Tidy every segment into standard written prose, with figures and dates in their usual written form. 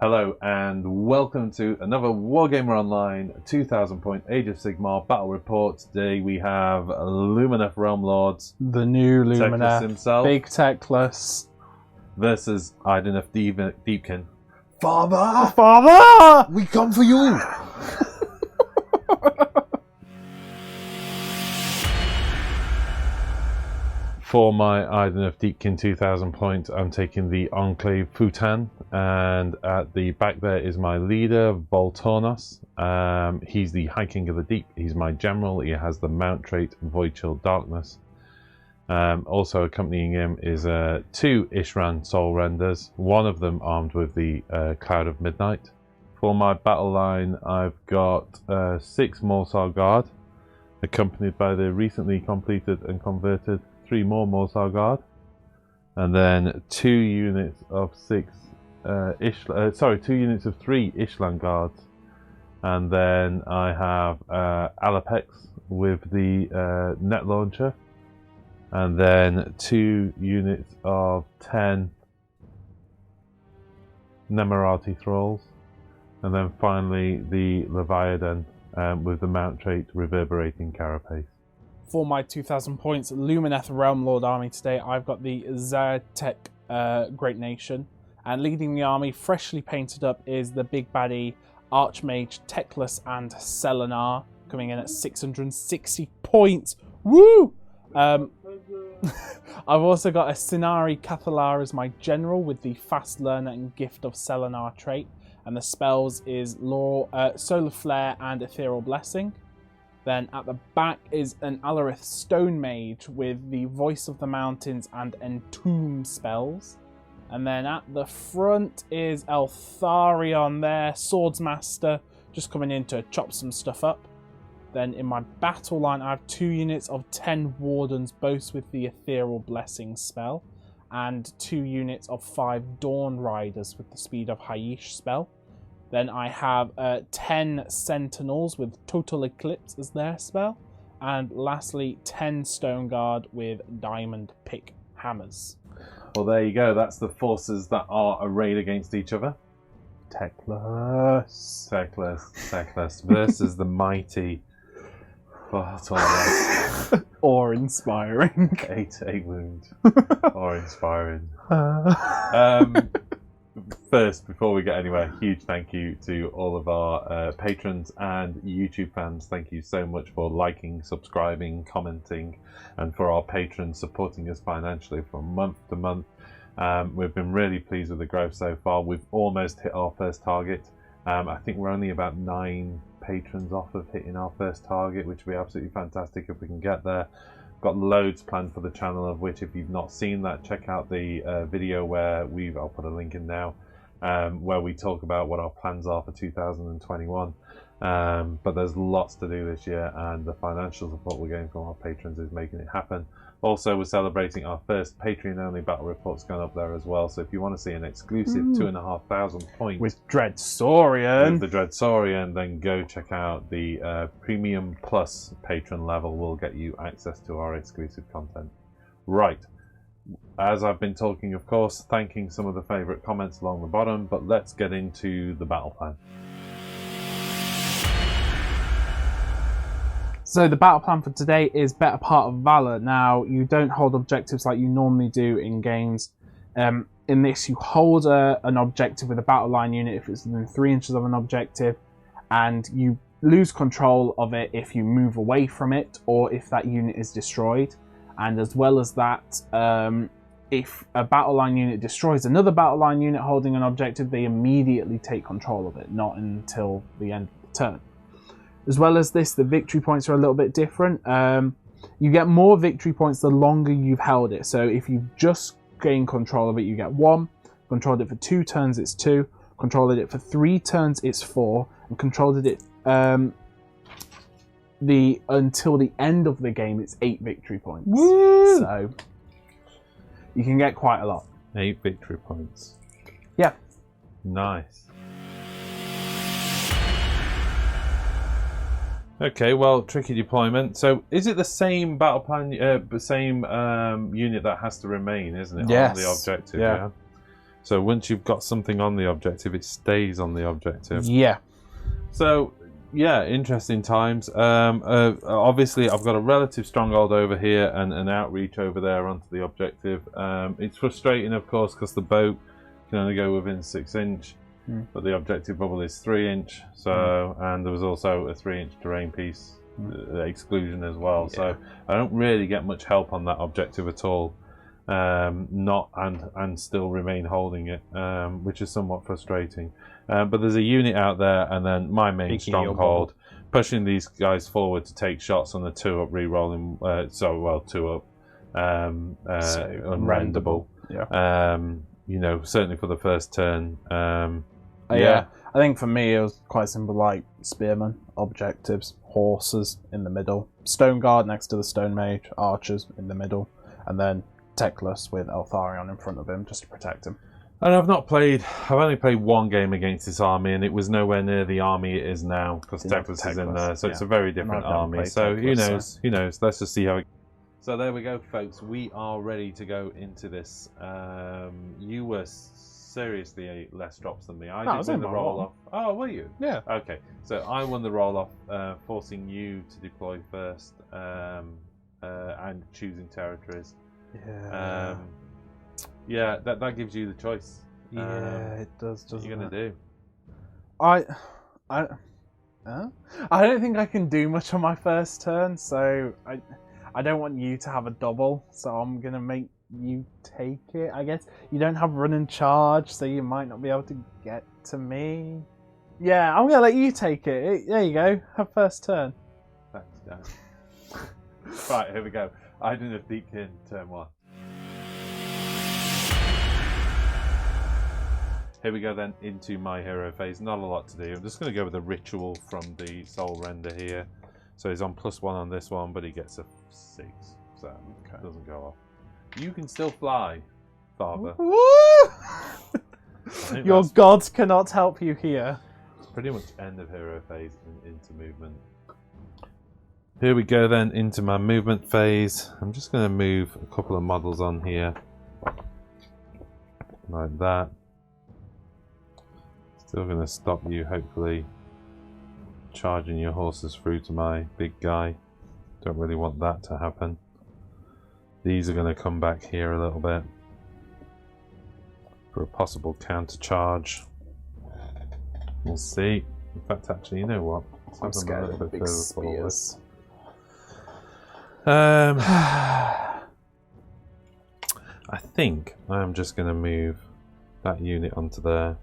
Hello and welcome to another Wargamer Online 2000 point Age of Sigmar battle report. Today we have Lumineth Realm-Lords, the new Lumineth, himself, big Techless, versus Idoneth Deepkin. Father! We come for you! For my Idoneth Deepkin 2000 point, I'm taking the Enclave Futan, and at the back there is my leader, Voltornos. He's the High King of the Deep. He's my general. He has the mount trait Void Chill Darkness. Also accompanying him is 2 Ishran Soul Renders, one of them armed with the Cloud of Midnight. For my battle line, I've got 6 Morsar Guard, accompanied by the recently completed and converted 3 more Morsar Guard, and then 2 units of 3 Ishlan Guards, and then I have Alapex with the net launcher, and then 2 units of 10 Nemerati Thralls, and then finally the Leviathan with the mount trait Reverberating Carapace. For my 2000 points Lumineth Realm-Lord army today, I've got the Zyrtec Great Nation, and leading the army, freshly painted up, is the big baddie Archmage Techless and Selenar, coming in at 660 points. Woo! I've also got a Sinari Cathalar as my general with the Fast Learner and Gift of Selenar trait, and the spells is Solar Flare and Ethereal Blessing. Then at the back is an Alarith Stone Mage with the Voice of the Mountains and Entomb spells. And then at the front is Eltharion there, Swordsmaster, just coming in to chop some stuff up. Then in my battle line, I have 2 units of 10 Wardens, both with the Ethereal Blessing spell, and 2 units of 5 Dawn Riders with the Speed of Haish spell. Then I have 10 Sentinels with Total Eclipse as their spell. And lastly, 10 Stone Guard with Diamond Pick Hammers. Well, there you go. That's the forces that are arrayed against each other. Techless Versus the mighty... Awe-inspiring. 8 wound. Awe-inspiring. First, before we get anywhere, huge thank you to all of our patrons and YouTube fans. Thank you so much for liking, subscribing, commenting, and for our patrons supporting us financially from month to month. We've been really pleased with the growth so far. We've almost hit our first target. I think we're only about 9 patrons off of hitting our first target, which would be absolutely fantastic if we can get there. Got loads planned for the channel, of which, if you've not seen that, check out the video where I'll put a link in now, where we talk about what our plans are for 2021. But there's lots to do this year, and the financial support we're getting from our patrons is making it happen. Also, we're celebrating our first Patreon-only battle reports going up there as well. So if you want to see an exclusive 2,500 points with Dreadsaurian, then go check out the Premium Plus patron level. Will get you access to our exclusive content. Right. As I've been talking, of course, thanking some of the favourite comments along the bottom, but let's get into the battle plan. So the battle plan for today is Better Part of Valor. Now, you don't hold objectives like you normally do in games. In this, you hold an objective with a battle line unit if it's within 3 inches of an objective, and you lose control of it if you move away from it or if that unit is destroyed. And as well as that, if a battle line unit destroys another battle line unit holding an objective, they immediately take control of it, not until the end of the turn. As well as this, the victory points are a little bit different. You get more victory points the longer you've held it. So if you just gain control of it, you get 1. Controlled it for 2 turns, it's 2. Controlled it for 3 turns, it's 4. And controlled it until the end of the game, it's 8 victory points. Woo! So you can get quite a lot. 8 victory points. Yeah. Nice. Okay, well, tricky deployment. So, is it the same battle plan, same unit that has to remain, isn't it? Yes. On the objective, yeah. So once you've got something on the objective, it stays on the objective. Yeah. So, yeah, interesting times. Obviously, I've got a relative stronghold over here and an outreach over there onto the objective. It's frustrating, of course, because the boat can only go within 6 inch, but the objective bubble is 3 inch. So, and there was also a 3 inch terrain piece exclusion as well. Yeah. So I don't really get much help on that objective at all. And still remain holding it, which is somewhat frustrating. But there's a unit out there, and then my main stronghold, pushing these guys forward to take shots on the 2-up re-rolling. 2-up, unrendable. Yeah. You know, certainly for the first turn. Yeah, I think for me it was quite simple, like spearmen, objectives, horses in the middle, stone guard next to the stone mage, archers in the middle, and then Teclis with Eltharion in front of him just to protect him. And I've only played one game against this army, and it was nowhere near the army it is now, because Teclis is in there, so it's a very different army. So Teclis, who knows, let's just see how it... So there we go, folks, we are ready to go into this. You were seriously less drops than me. I did win the roll-off. Oh, were you? Yeah. Okay, so I won the roll-off, forcing you to deploy first, and choosing territories. Yeah. Yeah, that gives you the choice. Yeah, it does. What are you gonna do? I don't think I can do much on my first turn, so I don't want you to have a double. So I'm gonna make you take it. I guess you don't have run and charge, so you might not be able to get to me. Yeah, I'm gonna let you take it. There you go. Have first turn. Thanks, Dan. Right, here we go. Idoneth Deepkin, turn 1. Here we go then into my hero phase. Not a lot to do. I'm just going to go with a ritual from the Soul Render here. So he's on +1 on this one, but he gets a 6, so it doesn't go off. You can still fly, Father. Your gods cannot help you here. It's pretty much end of hero phase and into movement. Here we go then into my movement phase. I'm just going to move a couple of models on here. Like that. Still going to stop you, hopefully, charging your horses through to my big guy. Don't really want that to happen. These are going to come back here a little bit for a possible counter charge. We'll see. In fact, actually, you know what? I'm scared of the big spears. I think I'm just going to move that unit onto there.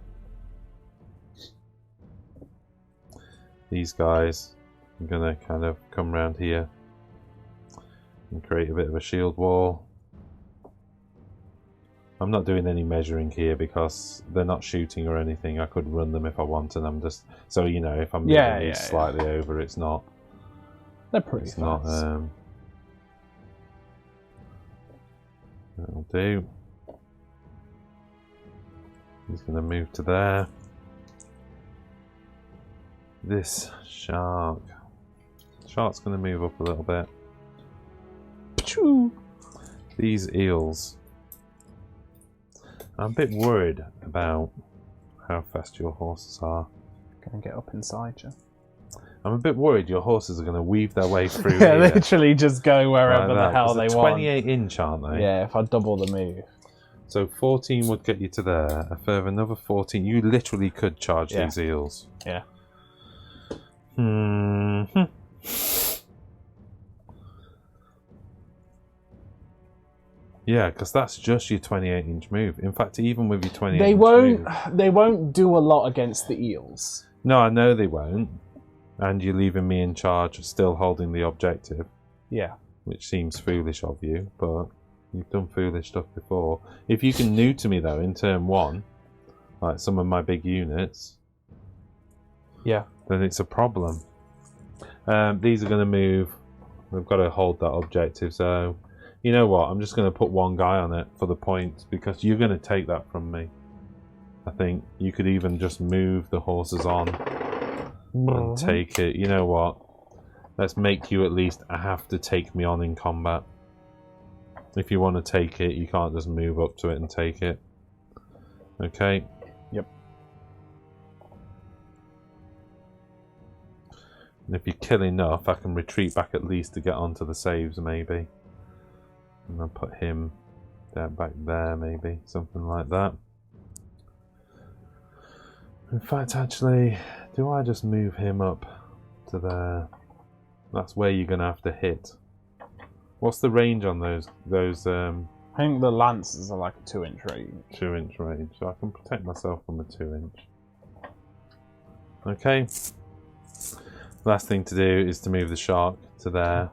These guys are going to kind of come around here and create a bit of a shield wall. I'm not doing any measuring here because they're not shooting or anything. I could run them if I want, and I'm just so you know if I'm moving these slightly over, it's not. They're pretty fast. Not. That'll do. He's going to move to there. This shark's going to move up a little bit. Achoo. These eels. I'm a bit worried about how fast your horses are. Going to get up inside you. I'm a bit worried your horses are going to weave their way through yeah, here. Literally just go wherever the hell they want. 28 inch, aren't they? Yeah, if I double the move. So 14 would get you to there. A further another 14. You literally could charge these eels. Yeah. Yeah, because that's just your 28-inch move. In fact, even with your 28-inch move... move... They won't do a lot against the eels. No, I know they won't. And you're leaving me in charge, still holding the objective. Yeah. Which seems foolish of you, but you've done foolish stuff before. If you can neuter me, though, in turn 1, like some of my big units... Yeah. Then it's a problem. These are going to move. We've got to hold that objective, so... You know what? I'm just going to put one guy on it for the points, because you're going to take that from me. I think you could even just move the horses on and take it. You know what? Let's make you at least have to take me on in combat. If you want to take it, you can't just move up to it and take it. Okay. Yep. And if you kill enough, I can retreat back at least to get onto the saves, maybe. And I'll put him down back there, maybe. Something like that. In fact, actually, do I just move him up to there? That's where you're going to have to hit. What's the range on those? I think the lances are like a 2-inch range. 2-inch range, so I can protect myself from a 2-inch. Okay. Last thing to do is to move the shark to there.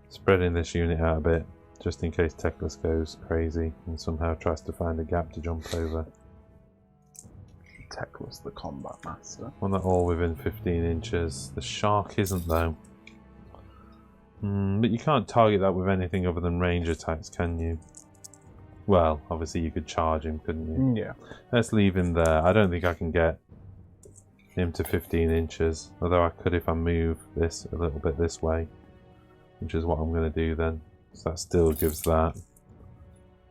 Spreading this unit out a bit, just in case Teclis goes crazy and somehow tries to find a gap to jump over. Teclis, the combat master. Well, they're all within 15 inches. The shark isn't, though. But you can't target that with anything other than range attacks, can you? Well, obviously you could charge him, couldn't you? Yeah. Let's leave him there. I don't think I can get him to 15 inches. Although I could if I move this a little bit this way. Which is what I'm going to do then. So that still gives that.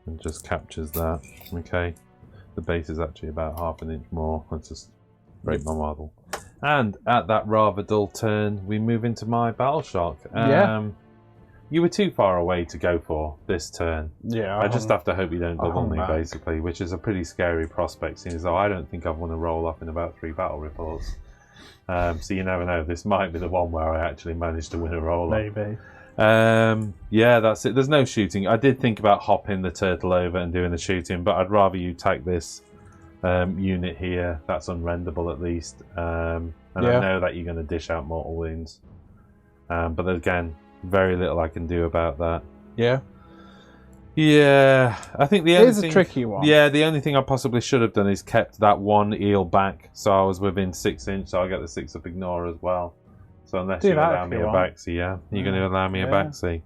And just captures that. Okay. The base is actually about half an inch more. Let's just break my model. And at that rather dull turn, we move into my battle shock. You were too far away to go for this turn. Yeah. I just have to hope you don't double me, back. basically, which is a pretty scary prospect, seeing as though I don't think I've won a roll off in about 3 battle reports. So you never know. This might be the one where I actually managed to win a roll off. Maybe. Yeah, that's it. There's no shooting. I did think about hopping the turtle over and doing the shooting, but I'd rather you take this unit here. That's unrenderable at least. And I know that you're going to dish out mortal wounds. But again, very little I can do about that. Yeah. Yeah, I think the It only is thing, a tricky one. Yeah, the only thing I possibly should have done is kept that one eel back, so I was within 6 inch, so I get the 6 up ignore as well. So unless you allow me a backseat, yeah, you're going to allow me a backseat.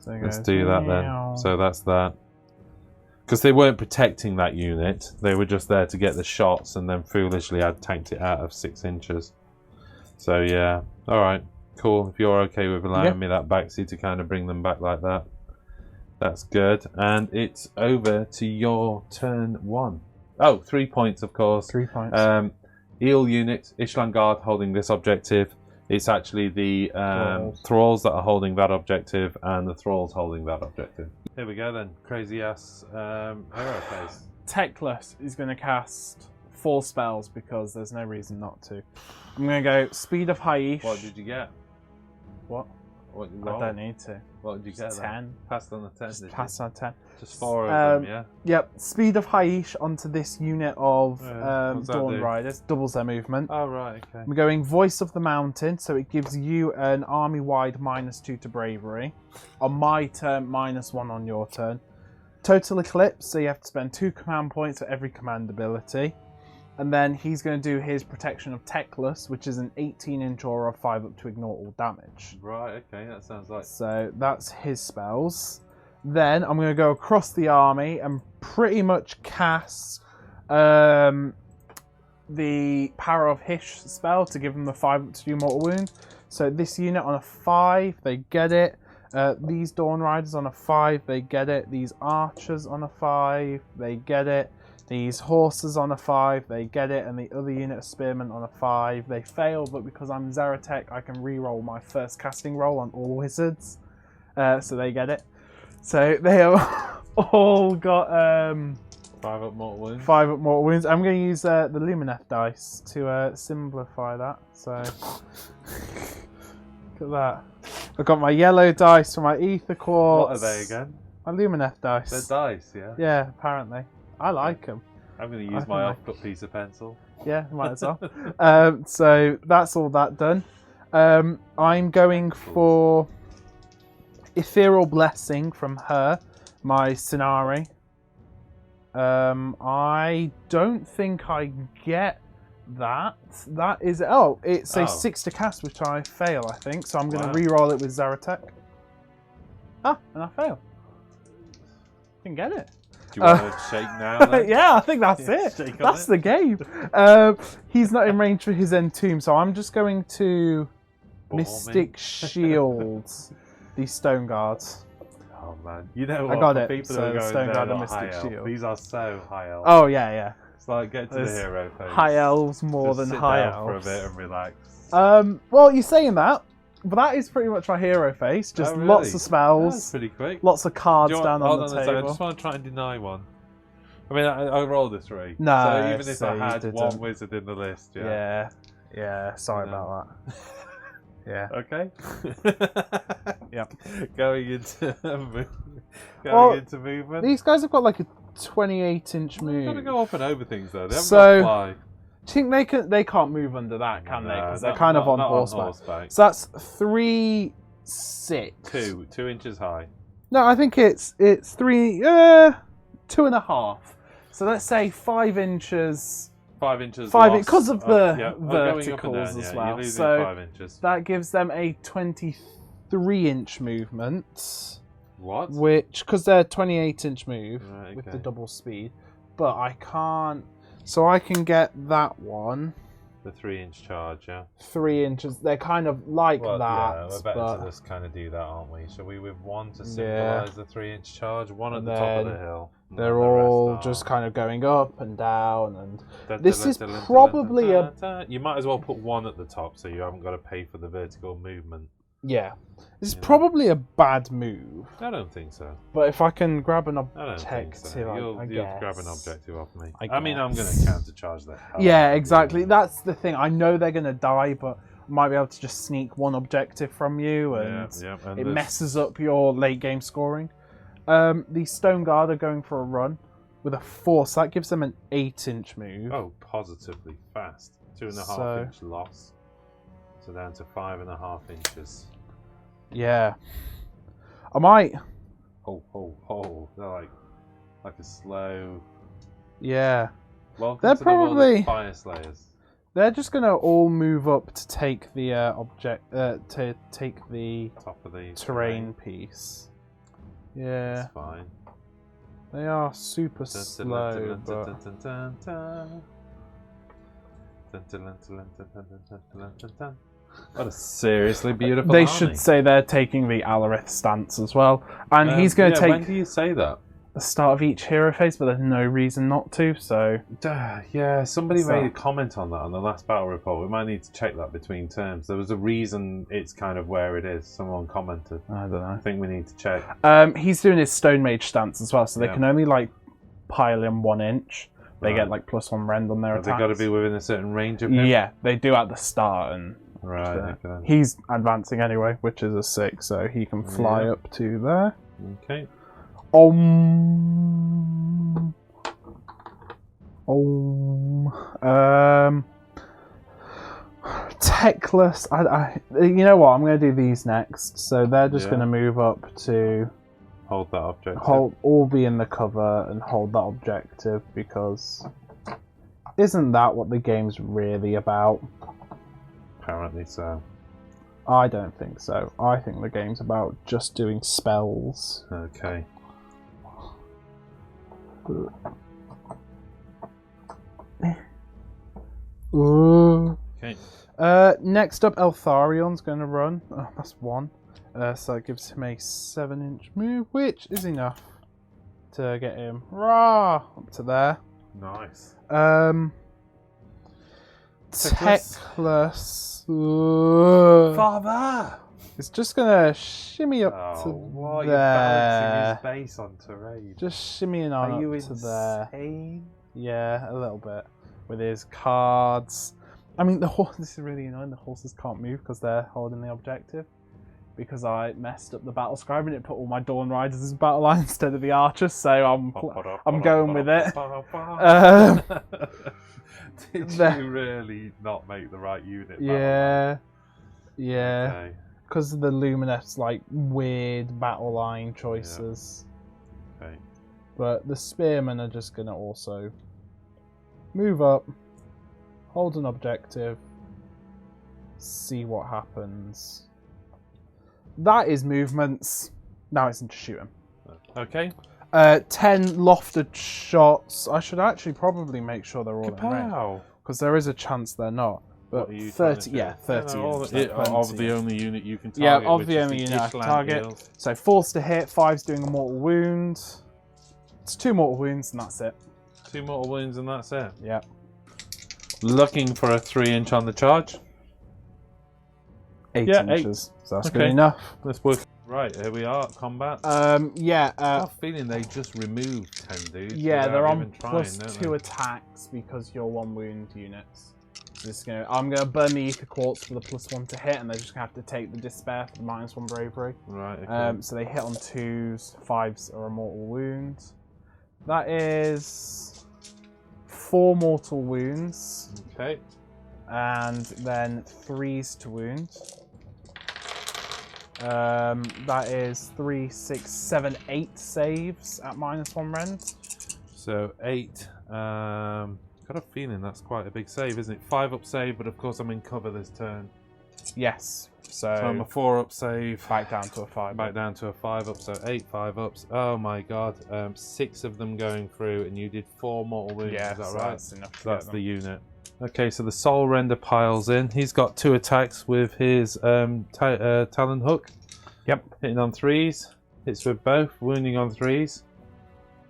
So Let's do that then. So that's that. Because they weren't protecting that unit, they were just there to get the shots, and then foolishly I'd tanked it out of 6 inches. So yeah, all right, cool. If you're okay with allowing me that backseat to kind of bring them back like that, that's good. And it's over to your turn 1. Oh, 3 points, of course. 3 points. Eel unit, Ishlan Guard holding this objective. It's actually the thralls that are holding that objective, and the thralls holding that objective. Here we go then. Crazy ass hero phase. Teclis is going to cast 4 spells because there's no reason not to. I'm going to go Speed of Haish. What did you get? What? What you I roll? don't need to. What did you get? 10. Then? Passed on the 10. Just pass on 10. Just 4 of them, yeah. Yep. Speed of Haish onto this unit of what's that Dawn do? Riders. Doubles their movement. Oh, right, okay. I'm going Voice of the Mountain, so it gives you an army-wide -2 to bravery. On my turn, -1 on your turn. Total Eclipse, so you have to spend 2 command points for every command ability. And then he's going to do his Protection of Teclis, which is an 18-inch aura of 5 up to ignore all damage. Right, okay, that sounds like... So that's his spells. Then I'm going to go across the army and pretty much cast the Power of Hish spell to give them the 5 up to do mortal wound. So this unit on a 5, they get it. These Dawn Riders on a 5, they get it. These Archers on a 5, they get it. These Horses on a 5, they get it. And the other unit of Spearmen on a 5, they fail. But because I'm Zeratek, I can re-roll my first casting roll on all wizards. So they get it. So they have all got 5 up mortal wounds. 5 up mortal wounds. I'm going to use the Lumineth dice to simplify that. So look at that. I've got my yellow dice for my Ether Quartz. What are they again? My Lumineth dice. They're dice, yeah? Yeah, apparently. I like them. I'm going to use my off-cut piece of pencil. Yeah, might as well. So that's all that done. I'm going for Ethereal Blessing from her, my Scenari. I don't think I get that. That is... Oh, it's a 6 to cast, which I fail, I think. So I'm going to re-roll it with Zeratek. Ah, and I fail. Didn't get it. Do you want to shake now? Then? Yeah, I think that's it. That's the game. He's not in range for his Entomb, so I'm just going to Mystic Shields these Stone Guards. Oh man, you know I what? got For it. people So who are going, Stone they're Guard and not high Mystic elf. Shield. These are so high elf. Oh yeah. It's like get to the hero phase. High elves more Just than sit high down elves. for a bit and relax. Well, you're saying that, but that is pretty much my hero face. Just Oh, really? lots of spells. That's pretty quick. Lots of cards Do you down want, on the hold on a second, I table. just want to try and deny one. I mean, I rolled a 3. No, so even if so I you had didn't. one wizard in the list, yeah. Yeah. Sorry about that. Yeah. Okay. Yep. Going into movement. These guys have got like a 28-inch move. They've got to go up and over things though. They haven't So- got to fly. Do you think they can't move under that, can they? Because they're not- kind of not- on not horseback. So that's 3, 6. 2 inches high. No, I think it's 3, 2.5. So let's say 5 inches. 5 inches. 5 lost. because of the going up and down, verticals as yeah. well. You're losing So 5 inches. that gives them a 23-inch movement. What? Which, because they're 28-inch move Right, with the okay. double speed, but I can't. So I can get that one. The 3-inch charge, yeah. 3 inches. They're kind of like Well, that. yeah, we're better but to just kind of do that, aren't we? Shall we with one to Yeah. symbolise the 3-inch charge, one at And the top of the then hill. and they're then the rest all are- just kind of going up and down, and Dun, this dun, is dun, dun, dun, probably dun, a dun, dun. You might as well put one at the top so you haven't got to pay for the vertical movement. yeah. This is Yeah. probably a bad move. I don't think so. But if I can grab an I don't think so. objective, You'll I grab guess. an objective off me. I I mean, I'm going guess. to countercharge the hell. Yeah, out of exactly. you. That's the thing. I know they're going to die, but I might be able to just sneak one objective from you, and and it this- messes up your late game scoring. The Stone Guard are going for a run with a 4, so that gives them an 8-inch move. Oh, positively fast. 2.5 So- inch loss. So down to 5.5 inches. Yeah. I might. Oh. They're like a slow. Yeah. Welcome They're to the world of probably- Fire Slayers. They're just going to all move up to take the to take the Top of the terrain piece. Yeah. That's fine. They are super Dun, dun, slow, dun, dun, but dun, dun, dun, dun. Dun, dun, dun, dun, dun, dun, dun, dun, dun, dun. What a seriously beautiful they army. should say they're taking the Alarith stance as well. And he's going to When take do you say that? the start of each hero phase, but there's no reason not to, so... Yeah, somebody So- made a comment on that on the last battle report. We might need to check that between terms. There was a reason it's kind of where it is. Someone commented. I don't I know. think we need to check. He's doing his Stone Mage stance as well, so they Yeah. can only, like, pile in 1 inch. They Right. get, like, +1 rend on their Have they attacks. got to be within a certain range of him? Yeah, they do at the start, and... Right, okay. He's advancing anyway, which is a 6, so he can fly Yeah. up to there. Okay. Techless. You know what? I'm going to do these next. So they're just Yeah. going to move up to Hold that objective. all be in the cover and hold that objective, because isn't that what the game's really about? Apparently so. I don't think so. I think the game's about just doing spells. Okay. Okay. Next up, Eltharion's going to run. Oh, that's 1. So it gives him a 7-inch move, which is enough to get him up to there. Nice. Techless. Father! It's just going to shimmy up to what? You're there. balancing his base on terrain. Just shimmying on Are you up to there. insane? Yeah, a little bit. With his cards. I mean, the horse. This is really annoying. The horses can't move because they're holding the objective. Because I messed up the battle scribe and it put all my Dawn Riders as battle line instead of the archers, so I'm going with it. Did the- you really not make the right unit? Yeah, Okay. because of the Lumineth's like weird battle line choices. Okay. But the Spearmen are just gonna also move up, hold an objective, see what happens. That is movements. Now it's into shooting. Okay. 10 lofted shots. I should actually probably make sure they're all in range, Kapow! because there is a chance they're not. But What are you 30, trying to yeah, do? 30 No, units. of the only unit you can target. Yeah, of which the is only unit I can Ishland target. Eels. So 4's to hit, 5's doing a mortal wound. It's 2 mortal wounds and that's it. 2 mortal wounds and that's it. Yeah. Looking for a 3-inch on the charge. 8 Yeah, inches. So that's Okay. good enough. Let's work. Right, here we are. Combat. Yeah. I have a feeling they just removed 10 dudes. Yeah, without they're on even trying, plus don't 2 attacks because you're 1 wound units. So I'm gonna burn the ether quartz for the +1 to hit, and they're just gonna have to take the despair for the -1 bravery. Right. Okay. So they hit on 2s, 5s are a mortal wound. That is 4 mortal wounds. Okay. And then 3s to wound. That is 3, 6, 7, 8 saves at -1 rend. So 8. Got a feeling that's quite a big save, isn't it? 5 up save, but of course I'm in cover this turn. Yes. So I'm a 4 up save. back down to a 5. Back down to a 5 up, so 8 5 ups. Oh my god. 6 of them going through, and you did 4 mortal wounds. Yeah, is that so right? that's enough. So that's the unit. Okay, so the Soul Render piles in. He's got 2 attacks with his Talon Hook. Yep. Hitting on 3s. Hits with both. Wounding on 3s.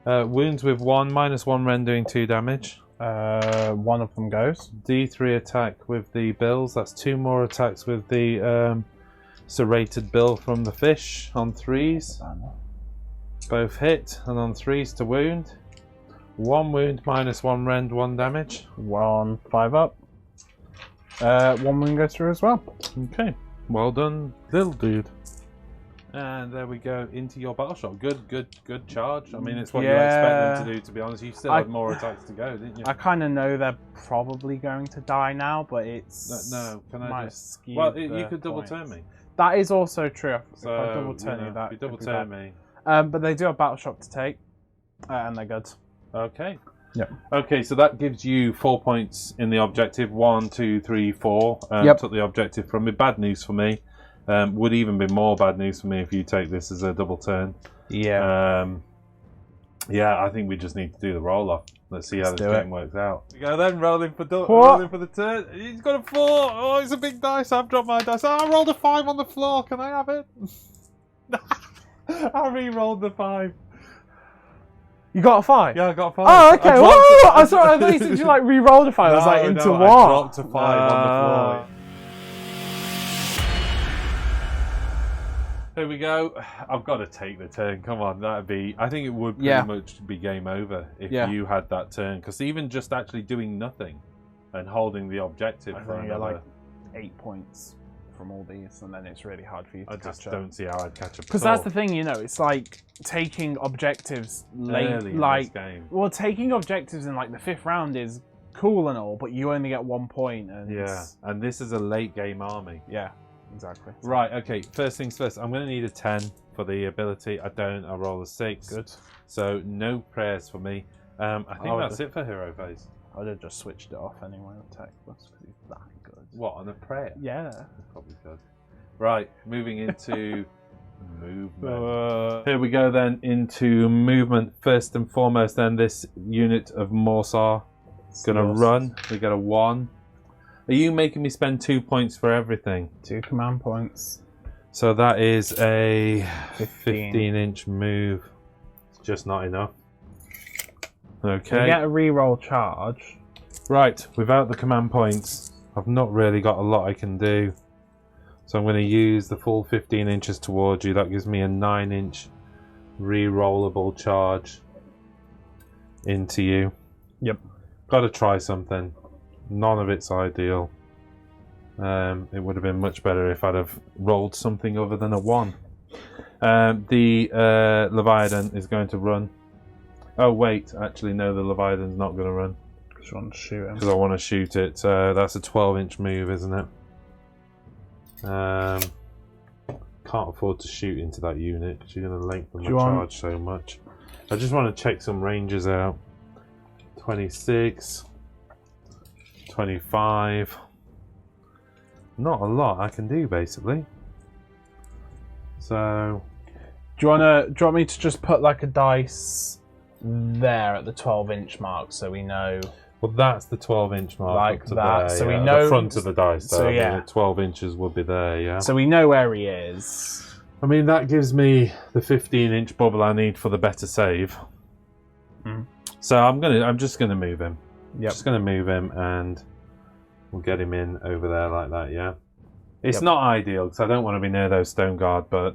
Wounds with 1. -1 rend doing 2 damage. 1 of them goes. D3 attack with the bills. That's 2 more attacks with the serrated bill from the fish on 3s. Both hit, and on 3s to wound. 1 wound, -1 rend, 1 damage. 1 5 up. 1 wound goes through as well. Okay, well done, little dude. And there we go into your battle shot. Good charge. I mean, it's what you expect them to do, to be honest. You still had more attacks to go, didn't you? I kind of know they're probably going to die now, but it's no. Can I just? skew Well, the you could double points. turn me. That is also true. If So I double turn you, that you double could be turn bad. me. But they do have battle shock to take, and they're good. Okay. Yep. Okay, so that gives you 4 points in the objective. 1, 2, 3, 4. Yep. Took the objective from me. Bad news for me. Would even be more bad news for me if you take this as a double turn. Yeah. Yeah, I think we just need to do the roll off. Let's see how this game works out. We go then, rolling for the turn. He's got a 4. Oh, it's a big dice. I've dropped my dice. Oh, I rolled a 5 on the floor. Can I have it? I re-rolled the 5. You got a 5? Yeah, I got a 5. Oh, okay. I thought you said you like re-rolled a 5. I was like, into what? I dropped a 5 on the floor. Here we go. I've got to take the turn. Come on, that'd be. I think it would pretty much be game over if you had that turn. Because even just actually doing nothing and holding the objective I for think another, like 8 points from all these, and then it's really hard for you to catch up. I just don't see how I'd catch up. Because that's the thing, you know, it's like taking objectives late, early in like this game. well, taking objectives in like the 5th round is cool and all, but you only get 1 point. And and this is a late game army. Yeah. Exactly. Right, okay, first things first. I'm going to need a 10 for the ability. I don't. I roll a 6. Good. So, no prayers for me. I think that's it for Hero Phase. I would have just switched it off anyway with Tech Plus because he's that good. What, on a prayer? Yeah. Probably could. Right, moving into movement. Here we go then into movement. First and foremost, then this unit of Morsar is going to run. We got a 1. Are you making me spend 2 points for everything? 2 command points. So that is a 15-inch move. It's just not enough. Okay. You get a reroll charge. Right, without the command points, I've not really got a lot I can do. So I'm going to use the full 15 inches towards you. That gives me a 9-inch re-rollable charge into you. Yep. Got to try something. None of it's ideal. It would have been much better if I'd have rolled something other than a 1. The Leviathan is going to run. Oh wait, actually no, the Leviathan's not going to run. Because you want to shoot him. Because I want to shoot it. That's a 12-inch move, isn't it? Can't afford to shoot into that unit because you're going to lengthen the charge so much. I just want to check some ranges out. 26. 25. Not a lot I can do basically. So do you want me to just put like a dice there at the 12-inch mark so we know? Well, that's the 12-inch mark Like up to that. there. So yeah. we know the front of the dice. So though, yeah, 12 inches would be there. Yeah. so we know where he is. I mean, that gives me the 15-inch bubble I need for the better save. Mm. So I'm just gonna move him. Yep. Just gonna move him, and we'll get him in over there like that. Yeah. It's Yep. not ideal because I don't want to be near those stone guard, but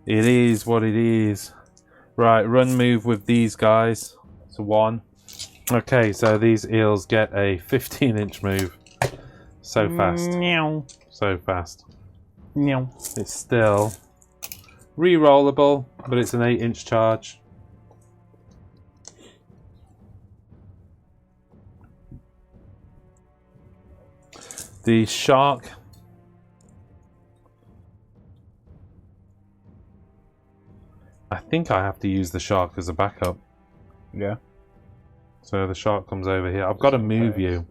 it is what it is. Right, run move with these guys. So 1. Okay, so these eels get a 15-inch move. So fast. Meow. So fast. Meow. It's still re-rollable, but it's an 8-inch charge. The shark. I think I have to use the shark as a backup. Yeah. So the shark comes over here. I've got to move you.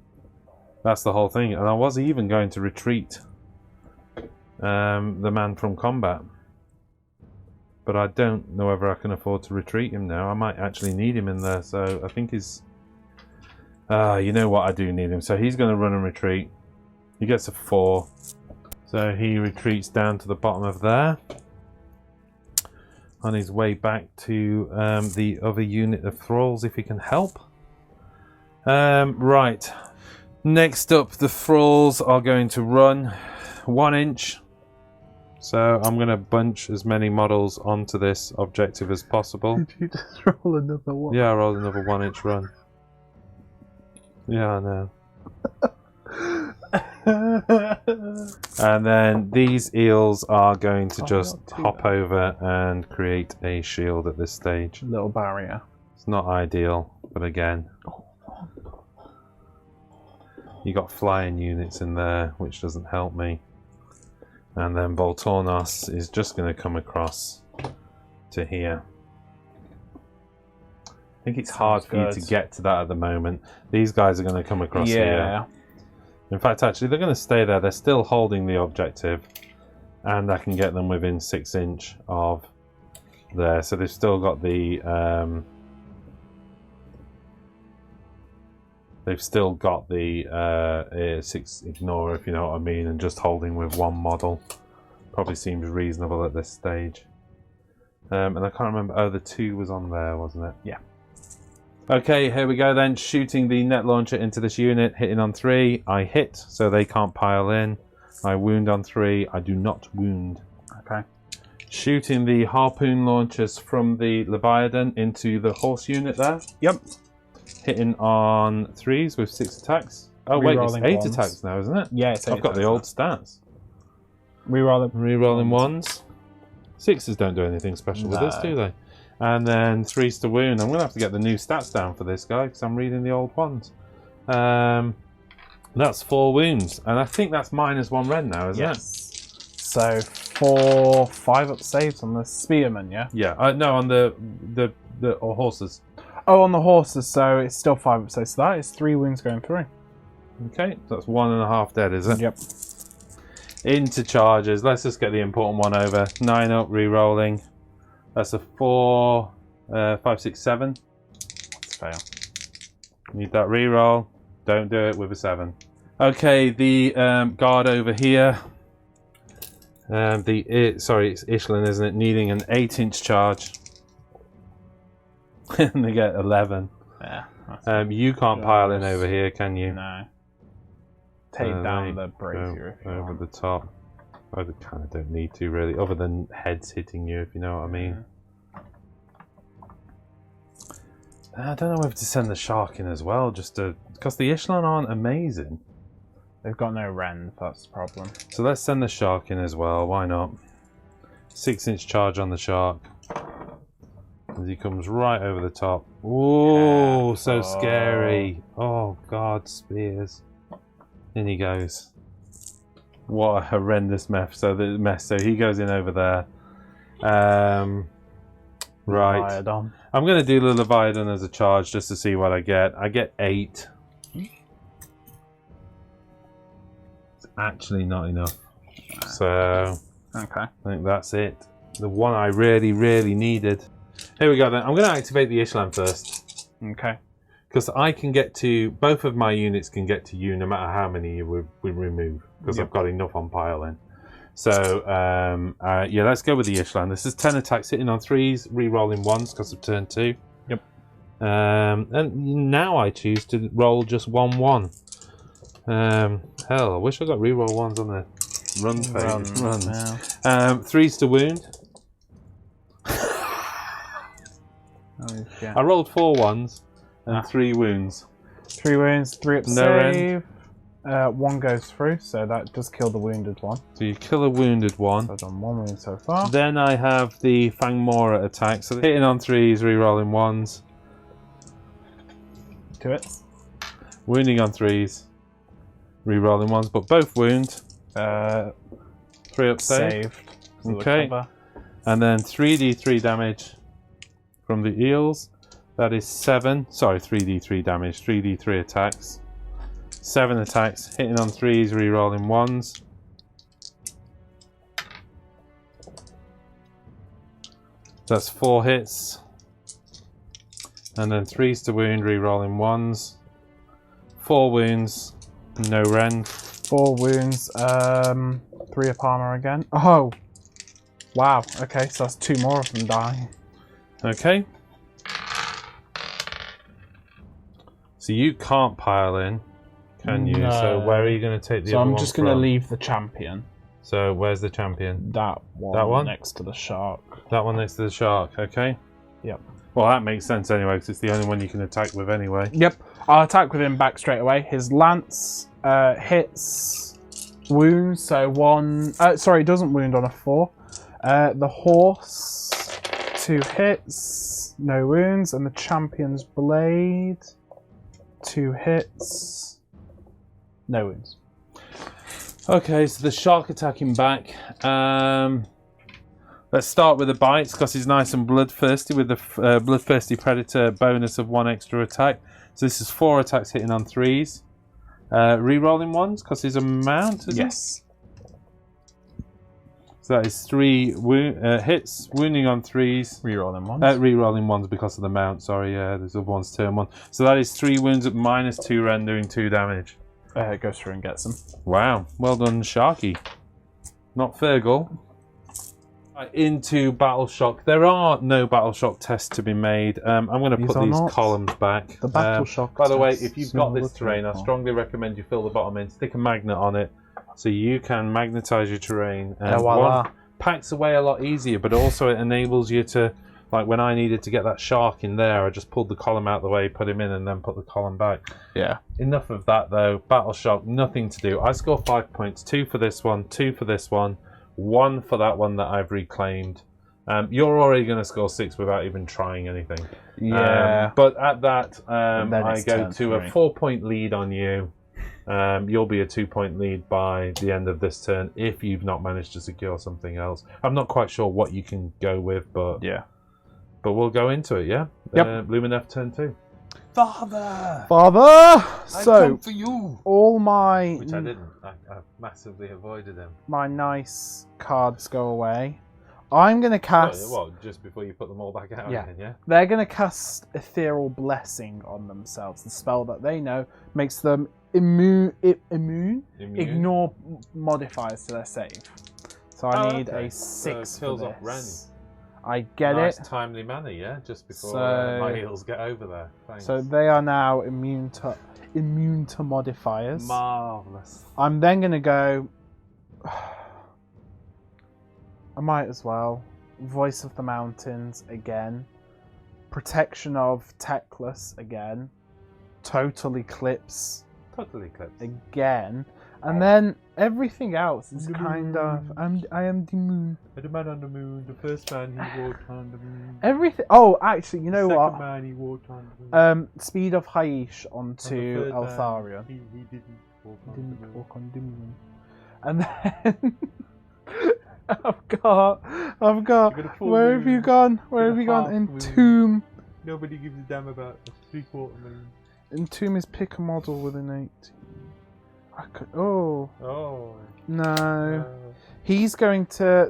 That's the whole thing. And I was even going to retreat the man from combat. But I don't know whether I can afford to retreat him now. I might actually need him in there. So I think he's... you know what? I do need him. So he's going to run and retreat. He gets a 4. So he retreats down to the bottom of there. On his way back to the other unit of thralls, if he can help. Right. Next up, the thralls are going to run 1 inch. So I'm going to bunch as many models onto this objective as possible. Did you just roll another one? Yeah, I rolled another 1 inch run. Yeah, I know. And then these eels are going to just hop over and create a shield at this stage. Little barrier. It's not ideal, but again, you got flying units in there, which doesn't help me. And then Voltornos is just going to come across to here. I think it's hard for you to get to that at the moment. These guys are going to come across here. In fact, actually, they're going to stay there. They're still holding the objective. And I can get them within 6 inch of there. So they've still got the... they've still got the 6 ignore, if you know what I mean, and just holding with 1 model. Probably seems reasonable at this stage. And I can't remember... Oh, the 2 was on there, wasn't it? Yeah. Okay, here we go then. Shooting the net launcher into this unit, hitting on 3. I hit, so they can't pile in. I wound on 3. I do not wound. Okay. Shooting the harpoon launchers from the Leviathan into the horse unit there. Yep. Hitting on 3s with 6 attacks. Oh wait, it's 8 attacks now, isn't it? Yeah, it's 8 I've got the old stats. Rerolling. Rerolling 1s. 6s don't do anything special with this, do they? And then 3s to wound. I'm going to have to get the new stats down for this guy because I'm reading the old ones. That's 4 wounds. And I think that's -1 ren now, isn't it? So 5 up saves on the spearman, yeah? Yeah. No, on the horses. Oh, on the horses, so it's still 5 up saves. So that is 3 wounds going through. Okay, so that's 1.5 dead, is it? Yep. Into charges. Let's just get the important one over. 9 up, re-rolling. That's a 4, 5, 6, 7. That's fail. Need that re-roll. Don't do it with a 7. Okay, the guard over here. Sorry, it's Ishlin, isn't it? Needing an 8-inch charge. And they get 11. Yeah. You can't pile in over here, can you? No. Take down the brazier. Over the top. I kind of don't need to, really, other than heads hitting you, if you know what I mean. I don't know whether to send the shark in as well, just to... Because the Ishlan aren't amazing. They've got no rend, that's the problem. So let's send the shark in as well, why not? 6-inch charge on the shark. As he comes right over the top. Ooh, so scary. Oh, God, spears. In he goes. What a horrendous mess. So he goes in over there. Right. Leviathan. I'm going to do the Leviathan as a charge just to see what I get. I get 8. It's actually not enough. So okay. I think that's it. The one I really, really needed. Here we go then. I'm going to activate the Ishlan first. Okay. Because I can get to, both of my units can get to you no matter how many we remove, because I've got enough on piling. So, yeah, let's go with the Ishlan. This is 10 attacks hitting on 3s, re-rolling 1s because of turn 2. Yep. And now I choose to roll just 1-1. Hell, I wish I got re-roll 1s on the run phase. Runs. Yeah. 3s to wound. I rolled 4 1s and 3 wounds. 3 wounds, 3 up save. 1 goes through, so that does kill the wounded one. So you kill a wounded one. So I've done 1 wound so far. Then I have the Fangmora attack. So hitting on 3s, re-rolling 1s. 2 hits. Wounding on 3s, re-rolling 1s, but both wound. 3 up save. Okay. And then 3d3 damage from the eels. That is 7. Sorry, 3d3 damage. 3d3 attacks. 7 attacks, hitting on 3s, re-rolling 1s. That's 4 hits. And then 3s to wound, re-rolling 1s. 4 wounds, no rend. 4 wounds, 3 up armor again. Oh! Wow, okay, so that's 2 more of them dying. Okay. So you can't pile in, can you? No. So where are you going to take the other one? So I'm just going to leave the champion. So where's the champion? That one. That one? Next to the shark. That one next to the shark, okay. Yep. Well, that makes sense anyway, because it's the only one you can attack with anyway. Yep. I'll attack with him back straight away. His lance hits, wounds, so 1... sorry, it doesn't wound on a 4. The horse, 2 hits, no wounds. And the champion's blade, 2 hits, no wounds. Okay, so the shark attacking back. Let's start with the bites because he's nice and bloodthirsty with the bloodthirsty predator bonus of 1 extra attack. So this is 4 attacks hitting on 3s. Re-rolling 1s because he's a mount, isn't Yes. it? So that is 3 hits, wounding on 3s. Re-rolling 1s. Re-rolling 1s because of the mount, sorry, yeah, there's other ones turn 1. So that is 3 wounds at -2 rend doing 2 damage. It goes through and gets him. Wow, well done, Sharky. Not Fergal. Into Battle Shock. There are no Battle Shock tests to be made. I'm going to put these columns back. The Battle Shock by the way, if you've got this terrain, I strongly recommend you fill the bottom in, stick a magnet on it, so you can magnetize your terrain. And one packs away a lot easier, but also it enables you to, like when I needed to get that shark in there, I just pulled the column out of the way, put him in, and then put the column back. Yeah. Enough of that though. Battle Shock, nothing to do. I score 5 points. 2 for this one, 2 for this one. 1 for that one that I've reclaimed. You're already going to score 6 without even trying anything. Yeah. But at that, I go to 3. a 4-point lead on you. You'll be a 2-point lead by the end of this turn if you've not managed to secure something else. I'm not quite sure what you can go with, but yeah. But we'll go into it, yeah? Yep. Lumineth turn 2. Father! So, I come for you! All my... Which I didn't. I massively avoided him. My nice cards go away. I'm going to cast... What, just before you put them all back out again, yeah? They're going to cast Ethereal Blessing on themselves. The spell that they know makes them immune? Ignore modifiers to their save. So I need a 6 so kills for off Ren. I get nice it. Timely manner, yeah? Just before my heels get over there. Thanks. So they are now immune to modifiers. Marvellous. I'm then going to go... I might as well. Voice of the Mountains again. Protection of Teclis again. Total Eclipse. Again. And then everything else is kind of... I am the moon. The man on the moon. The first man he walked on the moon. Everything... Oh, actually, you know what? The second man he walked on the moon. Speed of Haish onto Eltharion. He didn't walk on the moon. And then... I've got... Where have you gone? Where have you gone? Entomb. Nobody gives a damn about a 3/4 moon. Entomb is pick a model with an 18. I could... Oh. Oh. No. He's going to...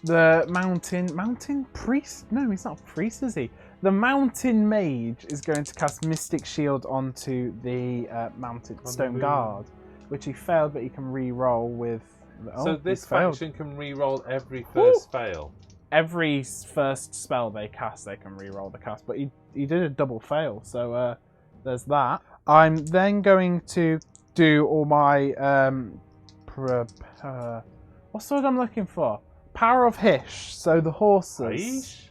The mountain priest? No, he's not a priest, is he? The mountain mage is going to cast Mystic Shield onto the mounted stone guard, which he failed, but he can re-roll with. So this faction can re-roll every first fail. Every first spell they cast, they can re-roll the cast, but he did a double fail, so there's that. I'm then going to do all my what's the word I'm looking for? Power of Hish. So the horses.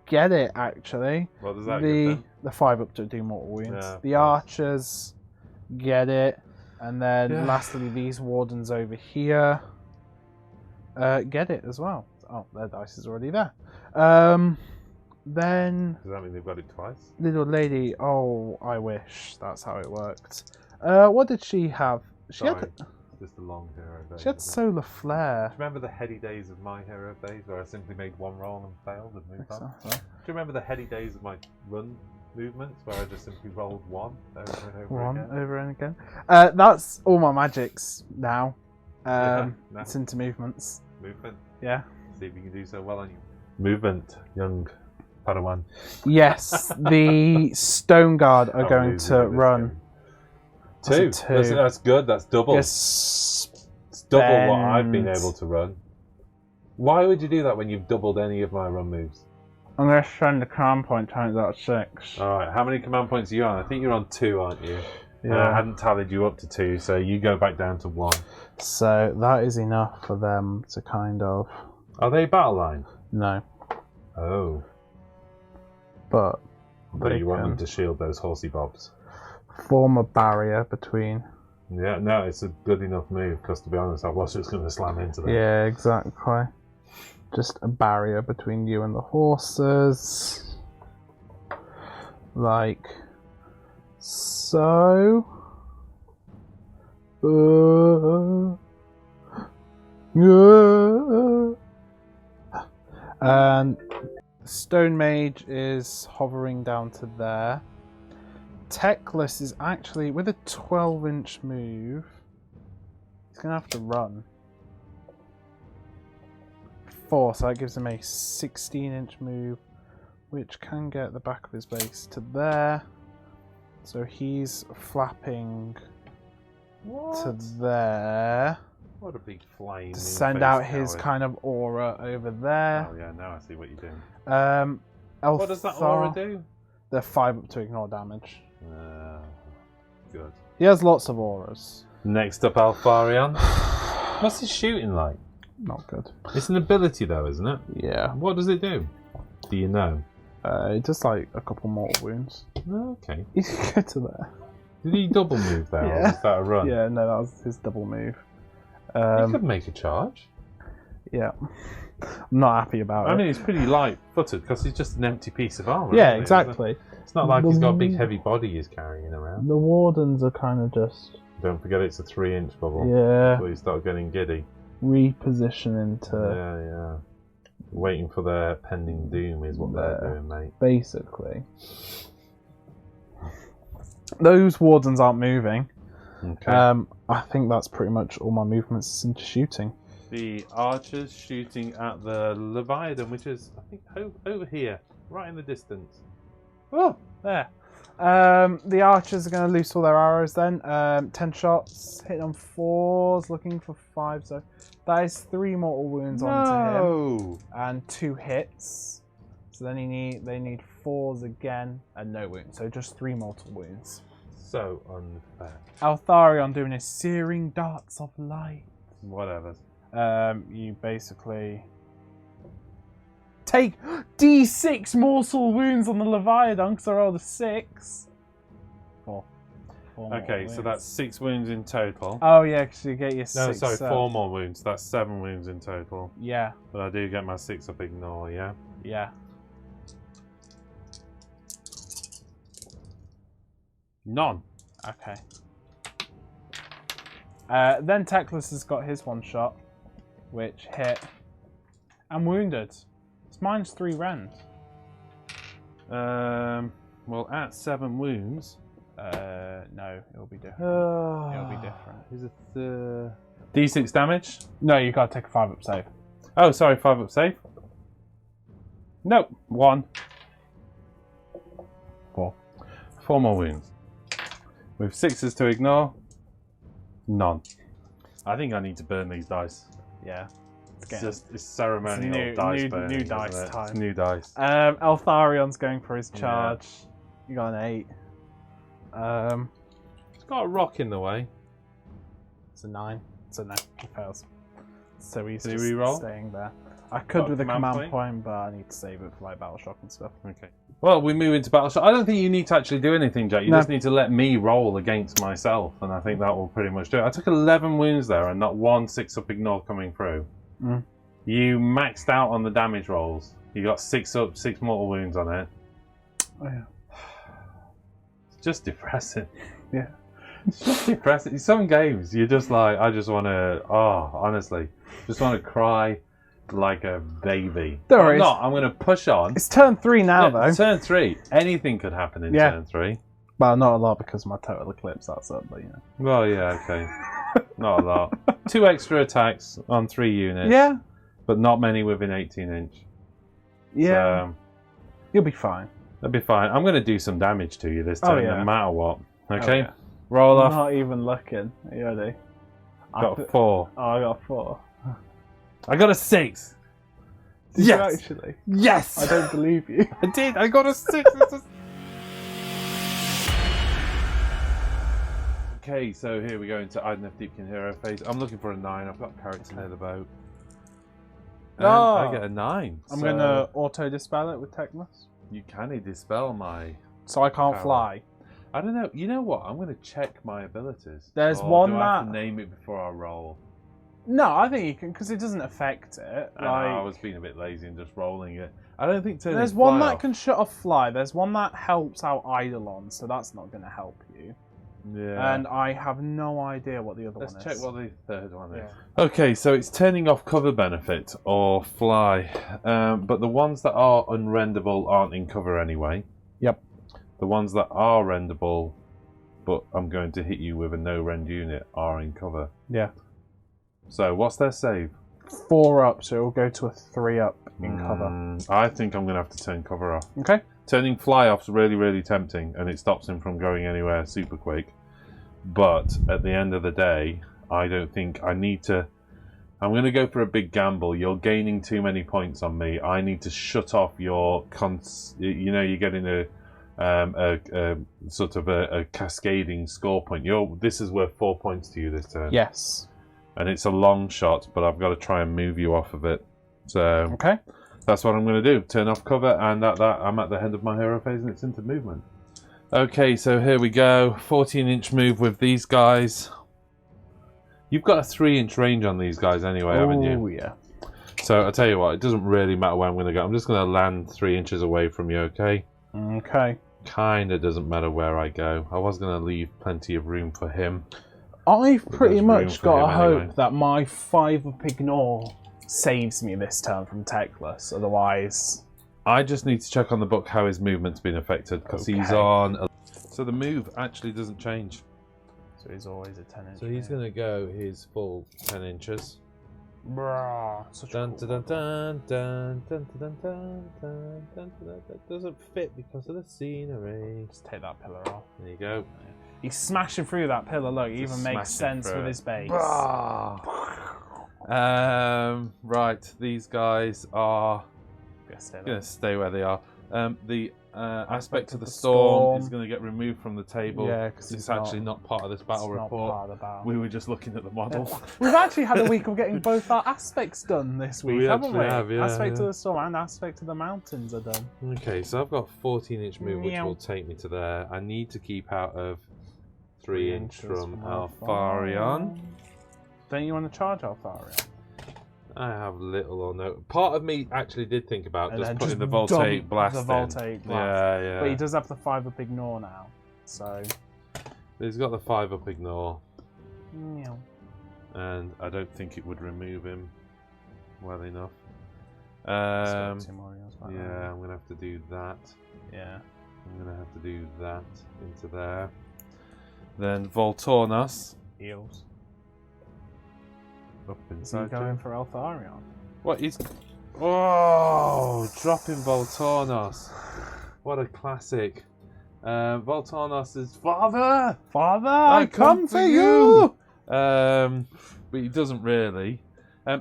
Get it actually. What does that give them? The 5 up to do mortal wounds. Yeah, the archers get it, and then lastly these wardens over here get it as well. Oh, their dice is already there. Then does that mean they've got it twice? Little lady. Oh, I wish that's how it worked. What did she have? She had just a long hero days. She had solar flare. Do you remember the heady days of my hero days where I simply made one roll and failed and moved on? Do you remember the heady days of my run movements where I just simply rolled one over and over again? That's all my magics now. No. It's into movements. Movement? Yeah. See if you can do so well on you. Movement, young Padawan. Yes, the Stone Guard are going to run. Two. That's good. That's double. Yes. It's double what I've been able to run. Why would you do that when you've doubled any of my run moves? I'm going to spend the command point times out of 6. Alright, how many command points are you on? I think you're on 2, aren't you? Yeah. I hadn't tallied you up to 2, so you go back down to 1. So that is enough for them to kind of... Are they battle line? No. Oh. But you want them to shield those horsey bobs. Form a barrier between. Yeah, no, it's a good enough move, because to be honest, I was just going to slam into them. Yeah, exactly. Just a barrier between you and the horses. Like so. And Stone Mage is hovering down to there. Techless is actually, with a 12-inch move, he's going to have to run. 4, so that gives him a 16-inch move, which can get the back of his base to there. So he's flapping to there. What a big flame. To send out his kind of aura over there. Oh yeah, now I see what you're doing. What does that aura do? They're 5 up to ignore damage. Good. He has lots of auras. Next up, Alfarion. What's his shooting like? Not good. It's an ability though, isn't it? Yeah. What does it do? Do you know? It does like a couple mortal wounds. Okay. He can go to there. Did he double move there, or was that a run? Yeah, no, that was his double move. He could make a charge. Yeah. I'm not happy about it. I mean, he's pretty light-footed because he's just an empty piece of armor. Yeah, exactly. It's not like he's got a big heavy body he's carrying around. The wardens are kind of just... Don't forget it's a 3-inch bubble. Yeah. Before you start getting giddy. Repositioning to... Yeah. Waiting for their pending doom is what they're doing, mate. Basically. Those wardens aren't moving. Okay. I think that's pretty much all my movements into shooting. The archers shooting at the Leviathan, which is, I think, over here, right in the distance. Oh, there. The archers are going to loose all their arrows then. 10 shots, hitting on 4s, looking for 5. So that is 3 mortal wounds onto him. And 2 hits. So then they need 4s again, and no wounds. So just 3 mortal wounds. So unfair. Altharion doing his searing darts of light. Whatever. You basically take D6 mortal wounds on the Leviathan because I rolled a 6. 4. Okay, so that's 6 wounds in total. Oh yeah, because you get your 6. No, sorry, 4 more wounds. That's 7 wounds in total. Yeah. But I do get my 6 up ignore, yeah? Yeah. None. Okay. Then Teclis has got his 1 shot, which hit and wounded. It's -3 rend. Well, at 7 wounds. No, it'll be different. It'll be different. Is it D6 damage? No, you gotta take a 5-up save. Oh, sorry, 5 up save. Nope, 1. 4. 4 more wounds. With 6s to ignore. None. I think I need to burn these dice. Yeah. It's ceremonial dice burning. New dice time. It's new dice. Eltharion's going for his charge. You got an 8. It's got a rock in the way. It's a 9. So no, he fails. So he's Did he just re-roll? staying there. I could with a command command point, but I need to save it for like battle shock and stuff. Okay. Well, we move into battle shot. I don't think you need to actually do anything, Jack. You just need to let me roll against myself, and I think that will pretty much do it. I took 11 wounds there, and not one 6-up ignore coming through. Mm. You maxed out on the damage rolls. You got 6 up, 6 mortal wounds on it. Oh yeah. It's just depressing. Yeah. It's just depressing. Some games, you're just like, I just want to, honestly, just want to cry like a baby. I'm not. I'm going to push on. It's turn 3 now, though. Turn 3. Anything could happen in turn 3. Well, not a lot because my total eclipse that's up, but you know. Well, yeah, okay. Not a lot. 2 extra attacks on 3 units. Yeah. But not many within 18-inch. Yeah. So, you'll be fine. that'll be fine. I'm going to do some damage to you this turn, no matter what. Okay? Yeah. Roll I'm off. not even looking. Are you ready? Got a 4. Oh, I got a 4. I got a 6. Did you actually? Yes! I don't believe you. I did. I got a 6. Okay, so here we go into Idoneth Deepkin hero phase. I'm looking for a 9. I've got a character near the boat. And I get a 9. I'm going to auto dispel it with Techless. You can dispel my... So I can't power. fly. I don't know. You know what? I'm going to check my abilities. There's or one do I have that... to name it before I roll? No, I think you can, because it doesn't affect it. I was being a bit lazy and just rolling it. I don't think turning There's one that can shut off fly. There's one that helps out Eidolon, so that's not going to help you. Yeah. And I have no idea what the other one is. Let's check what the third one is. Okay, so it's turning off cover benefit or fly. But the ones that are unrendable aren't in cover anyway. Yep. The ones that are rendable, but I'm going to hit you with a no rend unit, are in cover. Yeah. So what's their save? 4 up, so it will go to a 3 up in cover. I think I'm going to have to turn cover off. Okay. Turning fly off is really, really tempting, and it stops him from going anywhere super quick. But at the end of the day, I don't think I need to... I'm going to go for a big gamble. You're gaining too many points on me. I need to shut off your... You know, you're getting a sort of a cascading score point. This is worth 4 points to you this turn. Yes. And it's a long shot, but I've got to try and move you off of it. So okay, that's what I'm going to do. Turn off cover, and I'm at the end of my hero phase, and it's into movement. Okay, so here we go. 14-inch move with these guys. You've got a 3-inch range on these guys anyway, haven't you? Oh, yeah. So I'll tell you what, it doesn't really matter where I'm going to go. I'm just going to land 3 inches away from you, okay? Okay. Kind of doesn't matter where I go. I was going to leave plenty of room for him. I've pretty much got to hope anyway. that my 5-up ignore saves me this turn from Techless, otherwise... I just need to check on the book how his movement's been affected, because he's on... So the move actually doesn't change. So he's always a 10-inch. So he's going to go his full 10 inches. Bruh, such Dun, a cool dun, dun, dun, dun, dun, dun, dun, dun, dun. That doesn't fit because of the scenery. Just take that pillar off. There you go. He's smashing through that pillar, look, it Just even makes smashing sense through with it. his base. Right, these guys are Stay going to stay where they are. The aspect of the storm is going to get removed from the table. Yeah, because it's actually not part of this battle report. Part of the battle. We were just looking at the model. We've actually had a week of getting both our aspects done this week, haven't we? Have, yeah, aspect of the storm and aspect of the mountains are done. Okay, so I've got 14-inch move, which will take me to there. I need to keep out of 3-inch from Alfarion. Don't you want to charge Alfarion? I have little or no. Part of me actually did think about just putting the dump Voltaic Blast the Voltaic Blast. Yeah, yeah. But he does have the 5-up ignore now, so... He's got the 5-up ignore. Meow. And I don't think it would remove him well enough. Yeah, I'm going to have to do that. Yeah. I'm going to have to do that into there. Then Voltornas. Eels. Up Is he inside going for Alfarion? What is... Oh, dropping Voltornos. What a classic. Voltornos' father! Father, I come for you! But he doesn't really.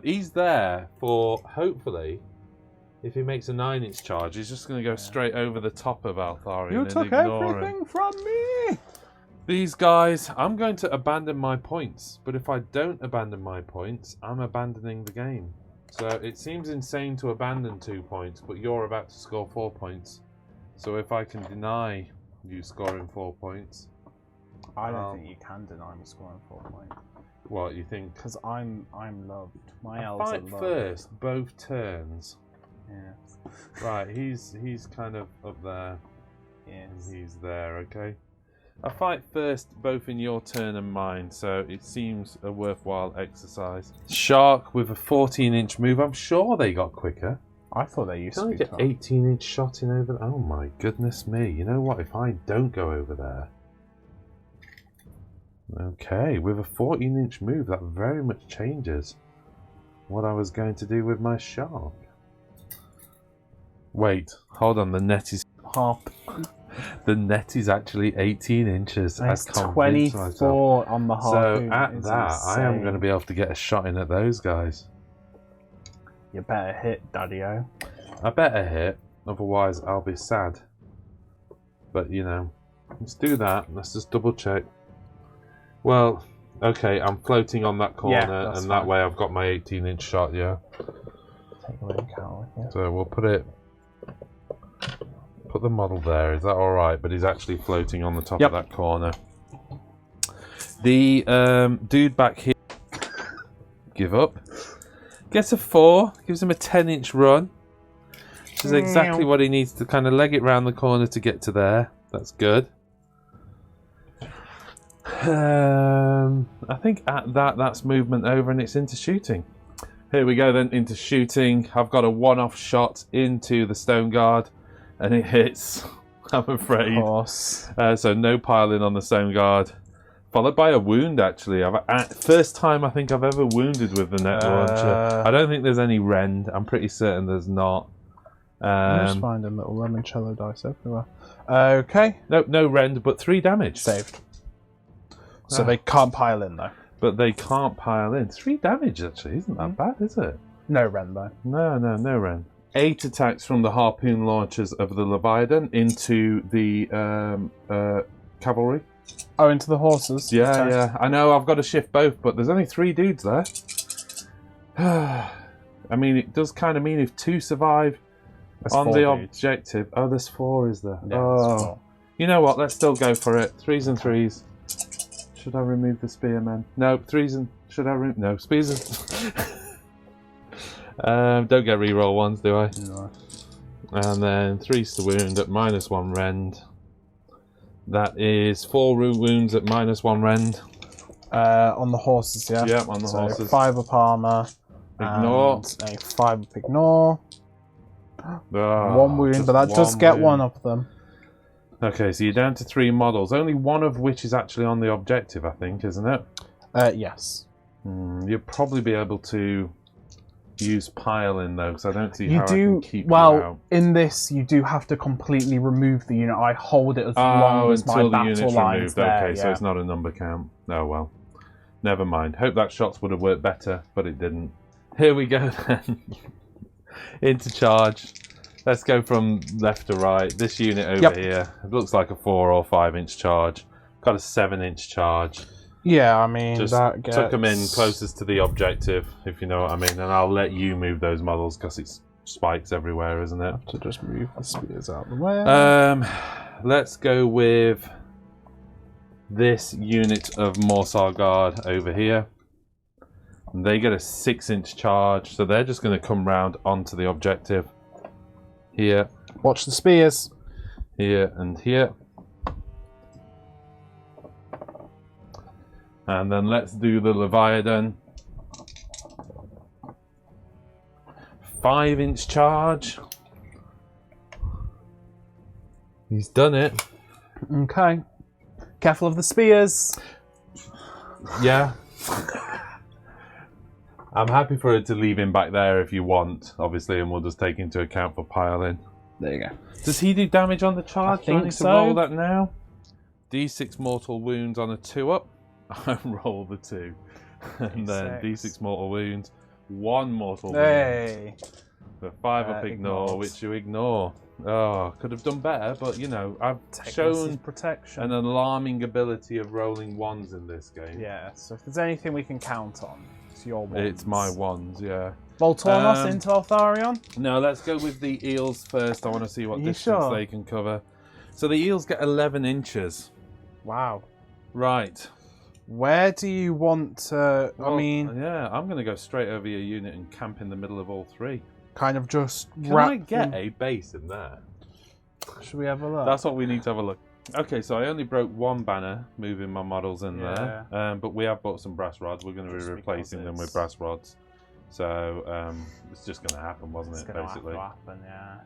He's there for, hopefully, if he makes a 9-inch charge, he's just going to go straight over the top of Altharion. You took everything from me! These guys, I'm going to abandon my points, but if I don't abandon my points, I'm abandoning the game. So it seems insane to abandon 2 points, but you're about to score 4 points. So if I can deny you scoring 4 points... I don't think you can deny me scoring 4 points. What, you think? Because I'm loved. My elves are fight loved. first, both turns. Yes. Right, he's kind of up there. Yes. And he's there, okay? I fight first both in your turn and mine, so it seems a worthwhile exercise. Shark with a 14-inch move. I'm sure they got quicker. I thought they used to Can I be get 18-inch shot in over there? Oh my goodness me. You know what? If I don't go over there... Okay, with a 14-inch move, that very much changes what I was going to do with my shark. Wait, hold on. The net is... The net is actually 18 inches. It's 24 on the harpoon. So at that, I am going to be able to get a shot in at those guys. You better hit, Daddy-O. I better hit, otherwise I'll be sad. But, you know, let's do that. Let's just double check. Well, okay, I'm floating on that corner, and fine. That way I've got my 18-inch shot, yeah. Take away the cow, yeah. So we'll put the model there. Is that all right? But he's actually floating on the top of that corner. The dude back here, give up. Gets a 4. Gives him a 10-inch run, which is exactly what he needs to kind of leg it round the corner to get to there. That's good. I think at that's movement over, and it's into shooting. Here we go then, into shooting. I've got a one-off shot into the stone guard. And it hits, I'm afraid. Of course. So no piling on the stone guard. Followed by a wound, actually. First time I think I've ever wounded with the net launcher. I don't think there's any rend. I'm pretty certain there's not. I'm just finding little limoncello dice everywhere. Okay. No rend, but 3 damage. Saved. So they can't pile in, though. But they can't pile in. 3 damage, actually. Isn't that bad, is it? No rend, though. No rend. 8 attacks from the harpoon launchers of the Leviathan into the cavalry. Oh, into the horses? Yeah. I know, I've got to shift both, but there's only 3 dudes there. I mean, it does kind of mean if 2 survive on the objective... Oh, there's 4, is there? Yeah, oh. You know what, let's still go for it. 3s and 3s. Should I remove the spearmen? No, 3s and... Should I remove... No, spears and... Don't get reroll ones, do I? No. And then 3's to wound at -1 rend. That is 4 wounds at -1 rend. On the horses, yeah? Yep, on the horses. 5 up armour. Ignore. A 5 up ignore. 1 wound, but that does get 1 of them. Okay, so you're down to 3 models. Only 1 of which is actually on the objective, I think, isn't it? Yes. You'll probably be able to use piling though, because I don't see how I can keep you out. In this, you do have to completely remove the unit. I hold it as long as my battle line's there. Okay, so it's not a number count. Oh well, never mind. Hope that shots would have worked better, but it didn't. Here we go then. Into charge. Let's go from left to right. This unit over here, it looks like a 4 or 5 inch charge. Got a 7-inch charge. Yeah, I mean, just that gets... took them in closest to the objective, if you know what I mean, and I'll let you move those models because it's spikes everywhere, isn't it? I have to just move the spears out of the way. Let's go with this unit of Morsar Guard over here. And they get a 6-inch charge, so they're just going to come round onto the objective. Here. Watch the spears. Here and here. And then let's do the Leviathan. 5-inch charge. He's done it. Okay. Careful of the spears. Yeah. I'm happy for it to leave him back there if you want, obviously, and we'll just take into account for piling. There you go. Does he do damage on the charge? I think Do I need so. to roll that now? D6 mortal wounds on a 2-up. I roll the 2. And then D6 mortal wounds. 1 mortal wound. The 5-up ignore, which you ignore. Oh, could have done better, but you know, I've shown protection. an alarming ability of rolling 1s in this game. Yeah, so if there's anything we can count on, it's your ones. It's my 1s, yeah. Voltornos into Altharion? No, let's go with the eels first. I want to see what distance they can cover. So the eels get 11 inches. Wow. Right. Where do you want to... Well, I mean... Yeah, I'm going to go straight over your unit and camp in the middle of all 3. Kind of just... Can I get a base in there? Should we have a look? That's what we need to have a look. Okay, so I only broke 1 banner, moving my models in there. But we have bought some brass rods. We're going to be replacing them with brass rods. So it's just going to happen, wasn't it? Basically. Happen, yeah.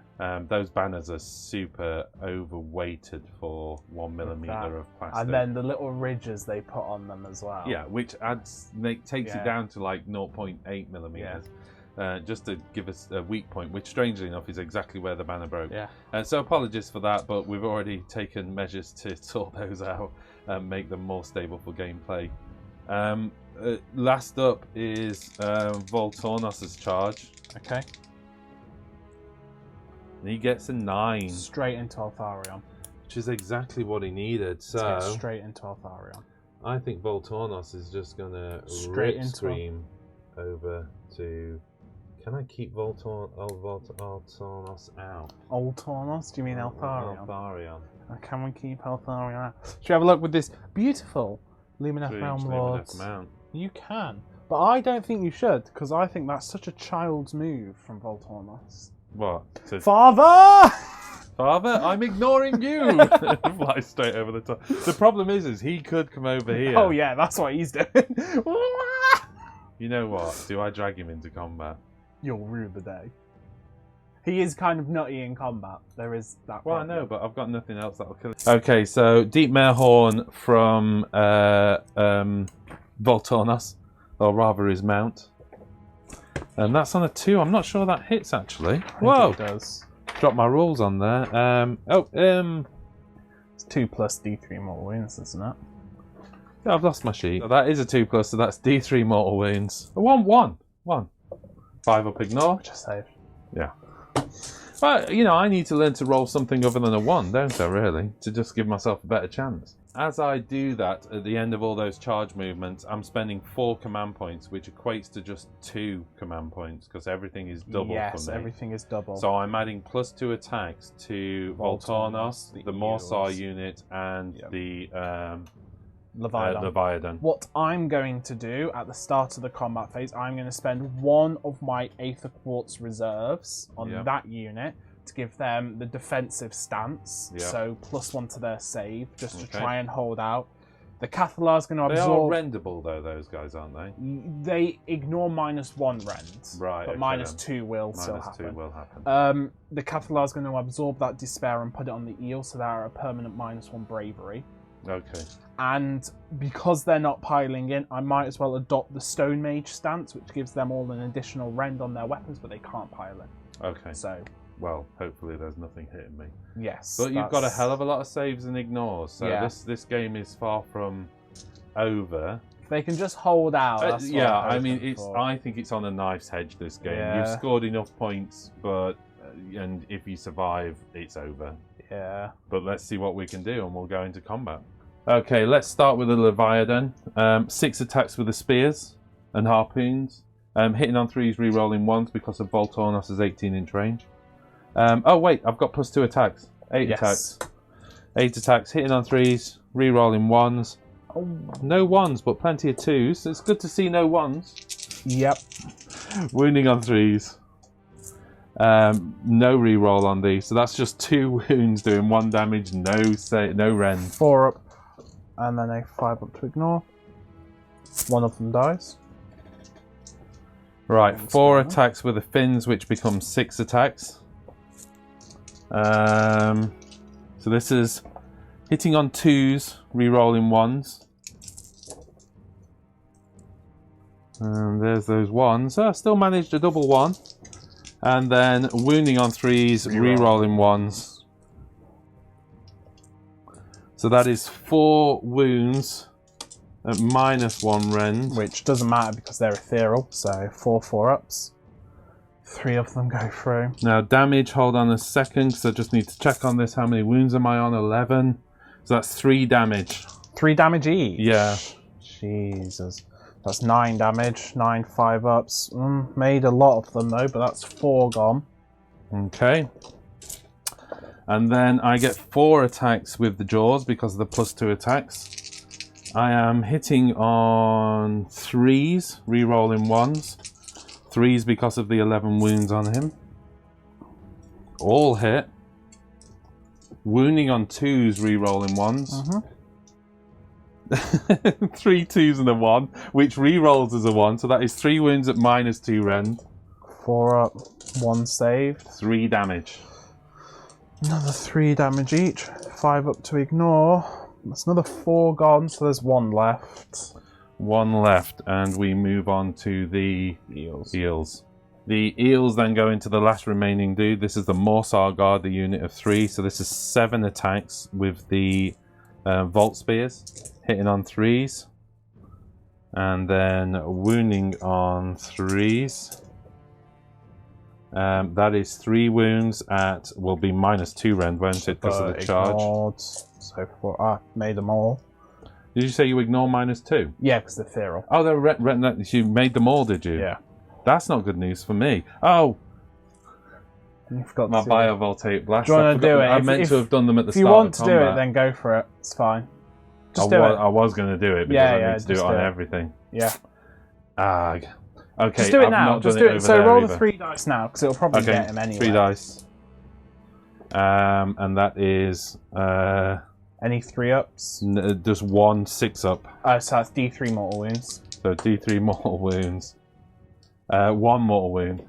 Those banners are super overweighted for 1mm of plastic. And then the little ridges they put on them as well. Yeah, which takes it down to like 0.8mm. Just to give us a weak point, which strangely enough is exactly where the banner broke. Yeah. So apologies for that, but we've already taken measures to sort those out and make them more stable for gameplay. Last up is Voltornos' charge. Okay. And he gets a 9. Straight into Altharion. Which is exactly what he needed. So straight into Altharion. I think Voltornos is just going to scream over to... Can I keep Voltornos out? Voltornos? Do you mean Altharion? Altharion. Can we keep Altharion out? Should we have a look with this beautiful Lumineth Realm-Lords? You can. But I don't think you should, because I think that's such a child's move from Voltornos. What? Father! Father, I'm ignoring you! Fly straight over the top. The problem is he could come over here. Oh yeah, that's what he's doing. You know what? Do I drag him into combat? You'll rue the day. He is kind of nutty in combat. There is that. Well, I know, but I've got nothing else that'll kill him. Okay, so Deep Mare Horn from Voltornos, or rather his mount. And that's on a 2. I'm not sure that hits, actually. Whoa! It does. Drop my rules on there. It's 2 plus D3 mortal wounds, isn't it? Yeah, I've lost my sheet. So that is a 2 plus, so that's D3 mortal wounds. 1. 5-up ignore. Which I saved. Yeah. But, you know, I need to learn to roll something other than a 1, don't I, really? To just give myself a better chance. As I do that, at the end of all those charge movements, I'm spending 4 command points, which equates to just 2 command points, because everything is double for me. Yes, everything is double. So I'm adding +2 attacks to Voltornos, the Morsar unit, and the Leviathan. What I'm going to do at the start of the combat phase, I'm going to spend 1 of my Aether Quartz reserves on that unit to give them the defensive stance. So +1 to their save, just to try and hold out. The Cathalar's going to absorb... They are rendable though, those guys, aren't they? They ignore -1 rend. Right, but -2 will still happen. -2 will happen. The Cathalar's going to absorb that despair and put it on the eel, so they're a permanent -1 bravery. Okay. And because they're not piling in, I might as well adopt the Stone Mage stance, which gives them all an additional rend on their weapons, but they can't pile in. Okay. So, well, hopefully there's nothing hitting me. Yes. But you've got a hell of a lot of saves and ignores, so this game is far from over. If they can just hold out. That's what I mean, I think it's on a knife's edge, this game. Yeah. You've scored enough points, but and if you survive, it's over. Yeah. But let's see what we can do, and we'll go into combat. Okay, let's start with the Leviathan. 6 attacks with the spears and harpoons. Hitting on 3s, re-rolling 1s because of Voltornos' 18-inch range. Oh wait, I've got +2 attacks. 8 attacks. 8 attacks, hitting on 3s, re-rolling 1s. Oh, no 1s, but plenty of 2s. It's good to see no 1s. Yep. Wounding on 3s. No re-roll on these, so that's just 2 wounds doing 1 damage, no rend. 4 up, and then a 5 up to ignore. 1 of them dies. Right, 4 attacks with the fins, which becomes 6 attacks. So this is hitting on 2s, re-rolling 1s. And there's those ones. I still managed a double one. And then wounding on 3s, re-rolling 1s. So that is 4 wounds at -1 rend. Which doesn't matter because they're ethereal, so 4 4-ups. 3 of them go through. Now damage, hold on a second, because I just need to check on this. How many wounds am I on? 11. So that's 3 damage. 3 damage each? Yeah. Jesus. That's 9 damage, 9 5-ups. Made a lot of them though, but that's 4 gone. Okay. And then I get 4 attacks with the jaws because of the +2 attacks. I am hitting on 3s, re-rolling 1s. 3s because of the 11 wounds on him. All hit. Wounding on 2s, re-rolling 1s. 3 2s and a 1, which re-rolls as a 1, so that is 3 wounds at -2 rend. 4 up, 1 saved. 3 damage. Another 3 damage each. 5 up to ignore. That's another 4 gone, so there's 1 left. 1 left, and we move on to the eels. The eels then go into the last remaining dude. This is the Morsar Guard, the unit of 3, so this is 7 attacks with the Vault Spears. Hitting on 3s, and then wounding on 3s. That is 3 wounds at, will be -2 rend, won't it, because of the charge? Ignored. So far, made them all. Did you say you ignore -2? Yeah, because they're ethereal. Oh, you made them all, did you? Yeah. That's not good news for me. Oh! You forgot my biovoltaic blast. Do you want to do it? I meant to have done them at the start. If you want of to do it, then go for it. It's fine. Just do it. I was going to do it because I need to do it on everything. Yeah. Okay. Just do it now. Just do it. So roll the either. 3 dice now, because it'll probably get him anyway. 3 dice. And that is any 3-ups? Just 1 6-up. Oh, so that's D3 mortal wounds. So D3 mortal wounds. 1 mortal wound,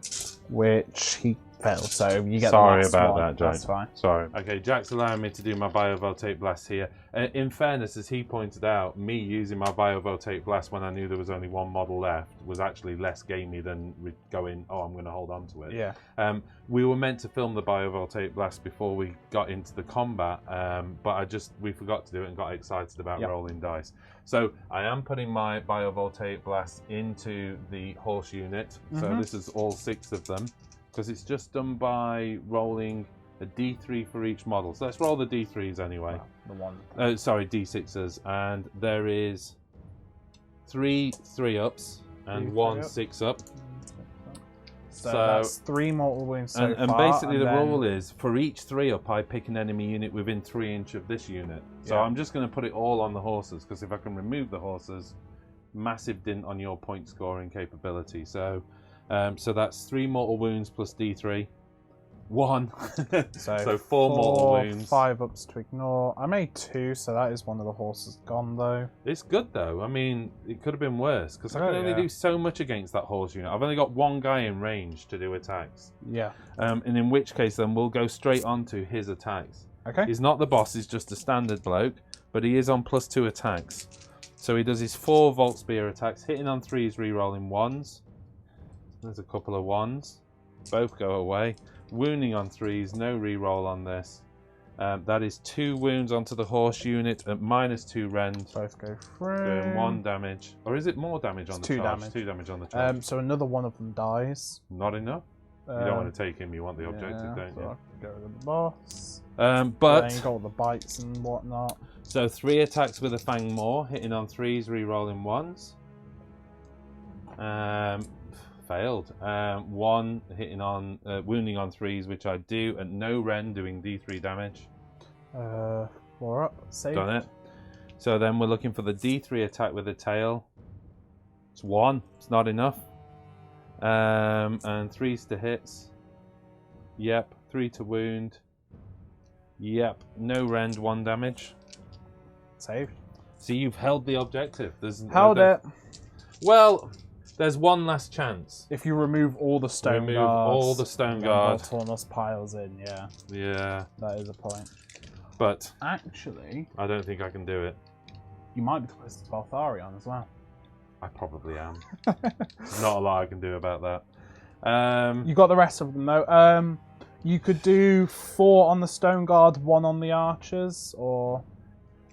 which he failed. So you get. Sorry the last about one. that, Jack. That's fine. Sorry. Okay, Jack's allowing me to do my biovoltaic blast here. In fairness, as he pointed out, me using my biovoltaic blast when I knew there was only 1 model left was actually less gamey than going, oh, I'm going to hold on to it. Yeah. We were meant to film the biovoltaic blast before we got into the combat, but we forgot to do it and got excited about rolling dice. So I am putting my biovoltaic blast into the horse unit. So this is all 6 of them, because it's just done by rolling a D3 for each model. So let's roll the D3s anyway. Sorry, D6s. And there is 3 3-ups and 1 6-up. So that's 3 mortal wounds so far. And basically the rule is, for each 3-up, I pick an enemy unit within 3 inch of this unit. So I'm just going to put it all on the horses, because if I can remove the horses, massive dint on your point scoring capability. So that's 3 mortal wounds plus D3. 1. So 4 mortal wounds. 5 ups to ignore. I made 2, so that is one of the horses gone though. It's good though. I mean, it could have been worse, because I can only do so much against that horse unit. I've only got 1 guy in range to do attacks. Yeah. And in which case then we'll go straight on to his attacks. Okay. He's not the boss, he's just a standard bloke, but he is on +2 attacks. So he does his 4 Vault Spear attacks, hitting on 3s, re-rolling 1s. There's a couple of 1s. Both go away. Wounding on 3s, no re-roll on this. That is 2 wounds onto the horse unit at -2 rend. Both go through. Doing 1 damage. Or is it more damage on the charge? 2 damage. 2 damage on the charge. So another one of them dies. Not enough? You don't want to take him, you want the objective, don't you? So I can go to the boss. But then you got all the bites and whatnot. So 3 attacks with a Fang Maw, hitting on 3s, re-rolling 1s. Failed. 1 hitting on wounding on 3s, which I do at no rend, doing D3 damage. 4 up, save. Done it. So then we're looking for the D3 attack with the tail. It's 1. It's not enough. And 3s to hits. Yep. 3 to wound. Yep. No rend, 1 damage. Saved. So you've held the objective. Held it. Well, there's 1 last chance. If you remove all the stone guards. All the stone guards. Voltornos piles in, yeah. Yeah. That is a point. But actually, I don't think I can do it. You might be close to Baltharion as well. I probably am. Not a lot I can do about that. You got the rest of them though. You could do 4 on the Stone Guard, 1 on the Archers, or...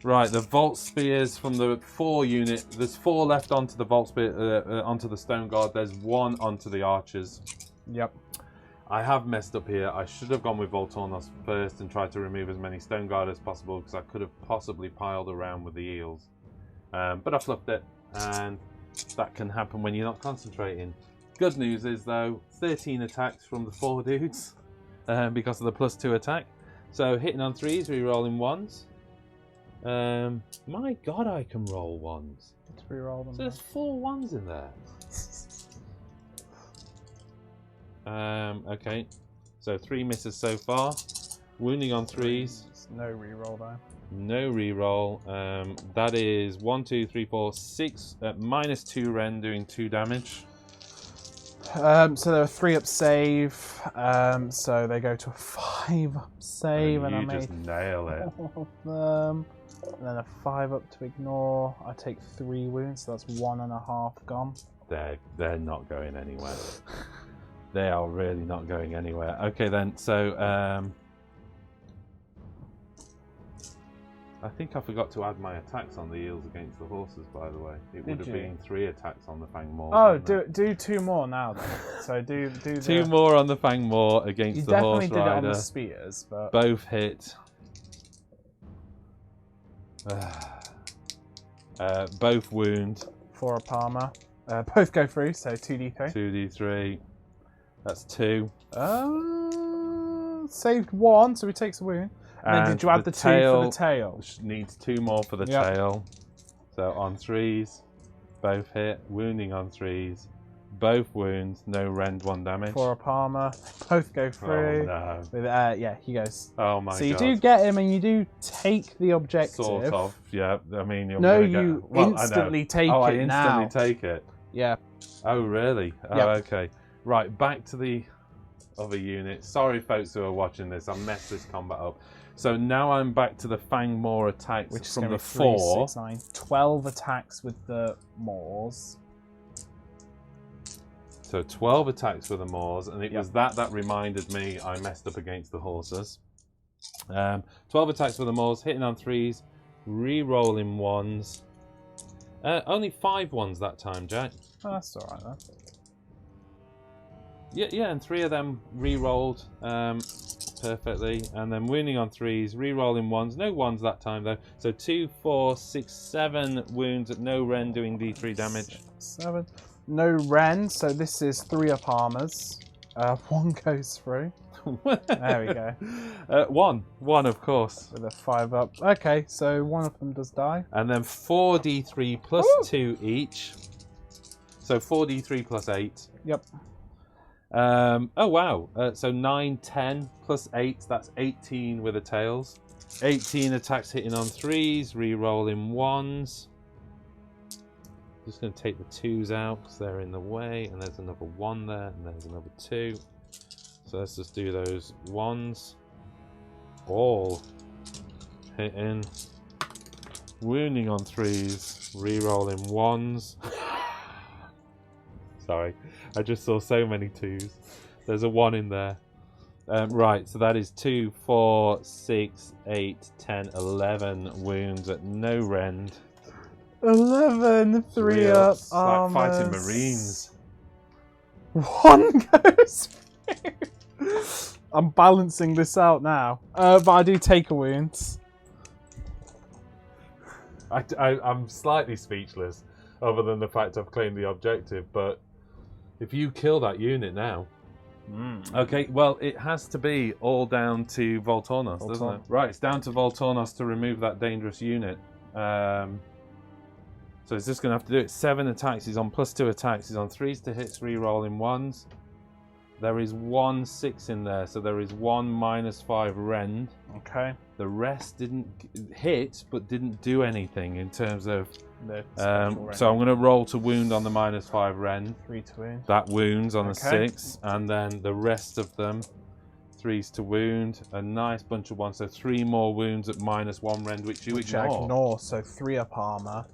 Right, the Vault Spears from the 4 unit. There's 4 left onto the Vault Spear, onto the Stone Guard. There's 1 onto the Archers. Yep. I have messed up here. I should have gone with Voltornos first and tried to remove as many Stone Guard as possible because I could have possibly piled around with the Eels. But I fluffed it, and that can happen when you're not concentrating. Good news is, though, 13 attacks from the 4 dudes. Because of the +2 attack. So hitting on 3s, re-rolling 1s. My god, I can roll 1s. Let's re-roll them. So there's 4 1s in there. Okay. So 3 misses so far. Wounding on 3s. No re-roll though. No re-roll. That is 1, 2, 3, 4, 6. -2 Ren doing 2 damage. So they're a 3-up save, so they go to a 5-up save, and I just nail it. And then a 5-up to ignore. I take 3 wounds, so that's 1.5 gone. They're not going anywhere. They are really not going anywhere. Okay then, so I think I forgot to add my attacks on the Eels against the horses, by the way. It would have been 3 attacks on the Fang Maw. Oh, do 2 more now then. So do 2 more on the Fang Maw against the Horse Rider. You definitely did it on the Spears, but... Both hit. Both wound. 4-up armor. Both go through, so 2d3. 2d3. That's 2. Saved 1, so he takes a wound. And then did you add the 2 for the tail? Needs 2 more for the tail. So on 3s, both hit. Wounding on 3s, both wounds. No rend, 1 damage. 4-up armor. Both go through. Oh no. With, yeah, he goes. Oh my god. So you do get him, and you do take the objective. Sort of. Yeah. I mean, you're no, gonna you instantly take it. it now. I instantly take it. Yeah. Oh really? Oh, yep. Okay. Right. Back to the other unit. Sorry, folks who are watching this. I messed this combat up. So now I'm back to the Fang Maw attacks, which from the 4. 6, 9, 12 attacks with the Maws. So 12 attacks with the Maws, and it was that reminded me I messed up against the horses. 12 attacks with the Maws, hitting on 3s, re-rolling 1s. Only 5 1s that time, Jack. Oh, that's alright then. Yeah, and 3 of them re-rolled perfectly, and then wounding on 3s, re-rolling 1s, no 1s that time though. So 2, 4, 6, 7 wounds at no ren doing d3 damage. 7. No ren, so this is 3-up armors. 1 goes through. There we go. 1 of course. With a 5-up. Okay, so 1 of them does die. And then 4d3 plus 2 each. So 4d3 plus 8. Yep. Oh wow, so 9, 10 plus 8, that's 18 with the tails. 18 attacks hitting on 3s, re-rolling 1s. Just going to take the 2s out because they're in the way, and there's another 1 there, and there's another 2. So let's just do those 1s. All hitting. Wounding on 3s, re-rolling 1s. Sorry, I just saw so many 2s. There's a 1 in there. Right, so that is 2, 4, 6, 8, 10, 11 wounds at no rend. 11 3-up It's armors. like fighting Marines. 1 goes through. I'm balancing this out now. But I do take a wound. I'm slightly speechless, other than the fact I've claimed the objective, but if you kill that unit now... Okay, well, it has to be all down to Voltornos, doesn't it? Right, it's down to Voltornos to remove that dangerous unit. So he's just going to have to do it. 7 attacks. He's on +2 attacks. He's on 3s to hits, re-rolling 1s. There is 1 6 in there, so there is 1 -5 rend. Okay. The rest didn't hit, but didn't do anything in terms of... so I'm going to roll to wound on the -5 rend. 3 to wound. That wounds on the 6, and then the rest of them, 3s to wound. A nice bunch of 1s, so 3 more wounds at -1 rend, which you I ignore. So 3-up armor.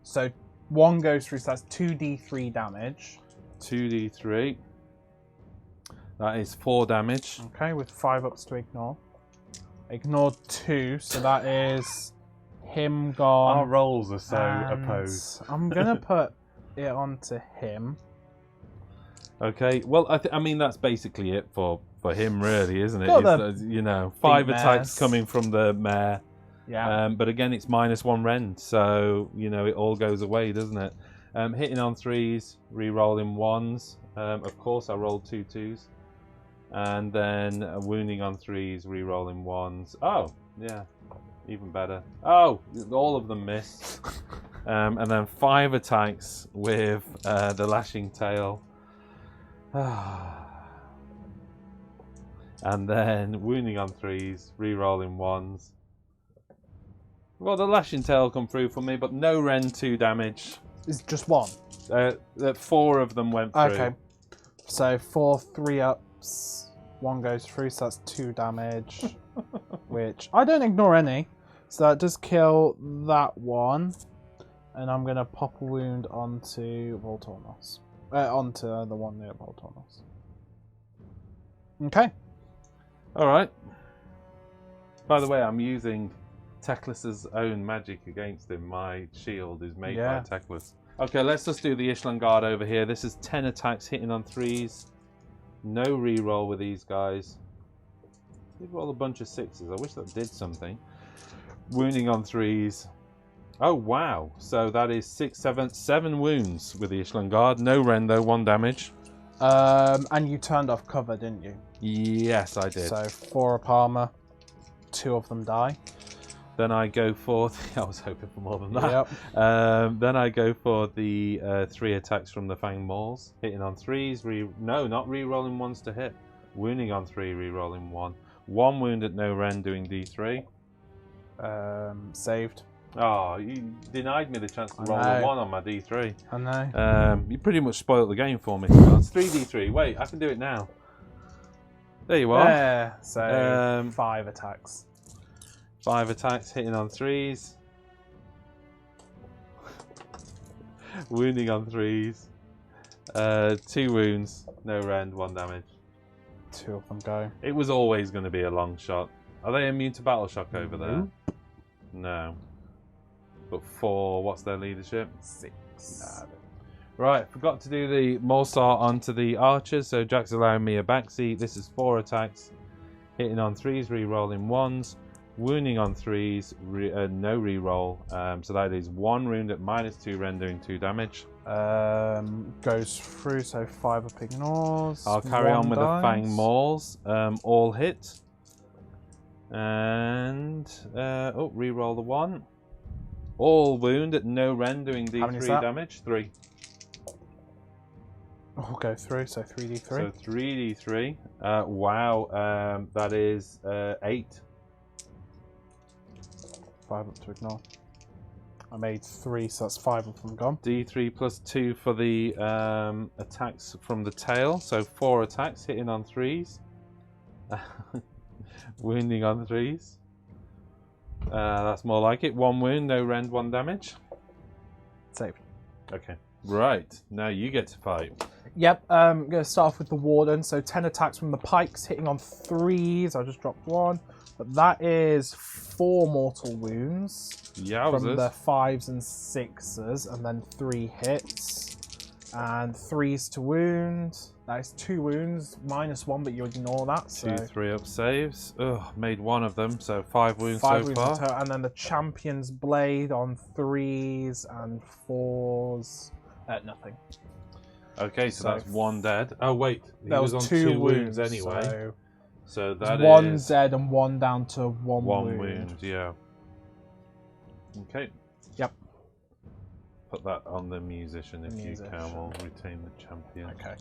So 1 goes through, so that's 2d3 damage. 2d3. That is 4 damage. Okay, with 5 ups to ignore. Ignore 2, so that is him gone. Our rolls are so opposed. I'm going to put it onto him. Okay, well, I mean, that's basically it for him, really, isn't it? You know, 5 attacks coming from the mare. Yeah. But again, it's -1 rend, so, you know, it all goes away, doesn't it? Hitting on 3s, re-rolling 1s. Of course, I rolled 2 2s. And then wounding on 3s, re-rolling 1s. Oh, yeah, even better. Oh, all of them miss. And then 5 attacks with the lashing tail. And then wounding on 3s, re-rolling 1s. Well, the lashing tail come through for me, but no rend 2 damage. It's just 1? 4 of them went through. Okay. So 4 3-ups. 1 goes through, so that's 2 damage. Which I don't ignore any. So that does kill that one. And I'm going to pop a wound onto Voltornos. Onto the one near Voltornos. Okay. Alright. By the way, I'm using Teclis's own magic against him. My shield is made by Teclis. Okay, let's just do the Ishlan Guard over here. This is 10 attacks hitting on 3s. No reroll with these guys. They roll a bunch of 6s. I wish that did something. Wounding on 3s. Oh, wow. So that is 7 wounds with the Ishlan Guard. No rend, though. 1 damage. And you turned off cover, didn't you? Yes, I did. So 4 up armor. 2 of them die. Then I go for... I was hoping for more than that. Yep. Then I go for the 3 attacks from the Fang Mauls. Hitting on 3s. No, not re-rolling 1s to hit. Wounding on 3, re-rolling 1. 1 wound at no rend, doing D3. Saved. Oh, you denied me the chance to roll a 1 on my D3. I know. You pretty much spoiled the game for me. It's 3D3. Wait, I can do it now. There you are. Yeah, so 5 attacks. 5 attacks, hitting on 3s. Wounding on 3s. 2 wounds, no rend, 1 damage. 2 of them go. It was always going to be a long shot. Are they immune to battle shock over there? No. But 4, what's their leadership? 6. Right, forgot to do the Molsar onto the archers, so Jack's allowing me a backseat. This is 4 attacks, hitting on 3s, re-rolling 1s. Wounding on 3s, no reroll. So that is 1 wound at -2 rend, doing 2 damage. Goes through, so 5 up ignores. I'll carry on with the Fang Mauls. All hit. And reroll the 1. All wound at no rend, doing D3 damage. 3. Oh, go through, so 3d3. So 3d3. Wow, that is 8. 5 up to ignore. I made 3, so that's 5 of them gone. D3 plus 2 for the attacks from the tail. So 4 attacks, hitting on 3s. Wounding on 3s. That's more like it. 1 wound, no rend, 1 damage. Saved. Okay. Right, now you get to fight. Yep, I'm going to start off with the Warden. So 10 attacks from the pikes, hitting on 3s. I just dropped 1. But that is 4 mortal wounds from the 5s and 6s, and then 3 hits. And 3s to wound. That is 2 wounds, -1, but you ignore that. So 2 3-up saves. Ugh, made 1 of them, so 5 wounds 5 so wounds far. in total, and then the Champion's Blade on 3s and 4s. Nothing. Okay, so that's 1 dead. Oh wait, he that was on 2 wounds anyway. So that is 1 dead and 1 down to 1 wound. Yeah. Okay. Yep. Put that on the musician if you can. We'll retain the champion. Okay.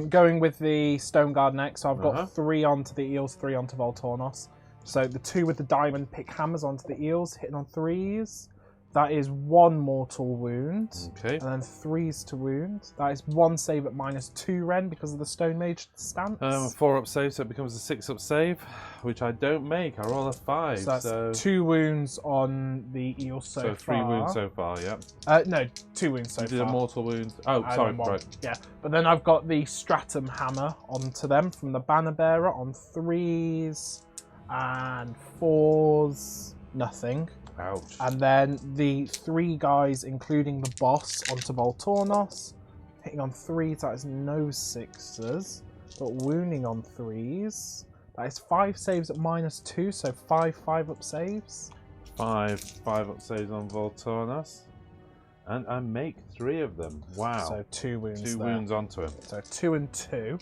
Going with the Stone Guard next. So I've got 3 onto the eels, 3 onto Voltornos. So the 2 with the diamond pick hammers onto the eels, hitting on 3s. That is 1 mortal wound. Okay. And then 3s to wound. That is 1 save at -2 Ren because of the Stone Mage stance. 4 up save, so it becomes a 6 up save, which I don't make. I roll a 5. So that's 2 wounds on the eel so far. So 3 wounds so far, yeah. No, 2 wounds so you far. did a mortal wound. Oh, And sorry, then 1. right. Yeah, but then I've got the Stratum Hammer onto them from the Banner Bearer on 3s and 4s, nothing. Ouch. And then the 3 guys, including the boss, onto Voltornos. Hitting on 3s, that is no 6s. But wounding on 3s. That is 5 saves at -2, so 5 up saves. 5 up saves on Voltornos. And I make 3 of them. Wow. So 2 wounds 2 there. wounds onto him. So 2 and 2.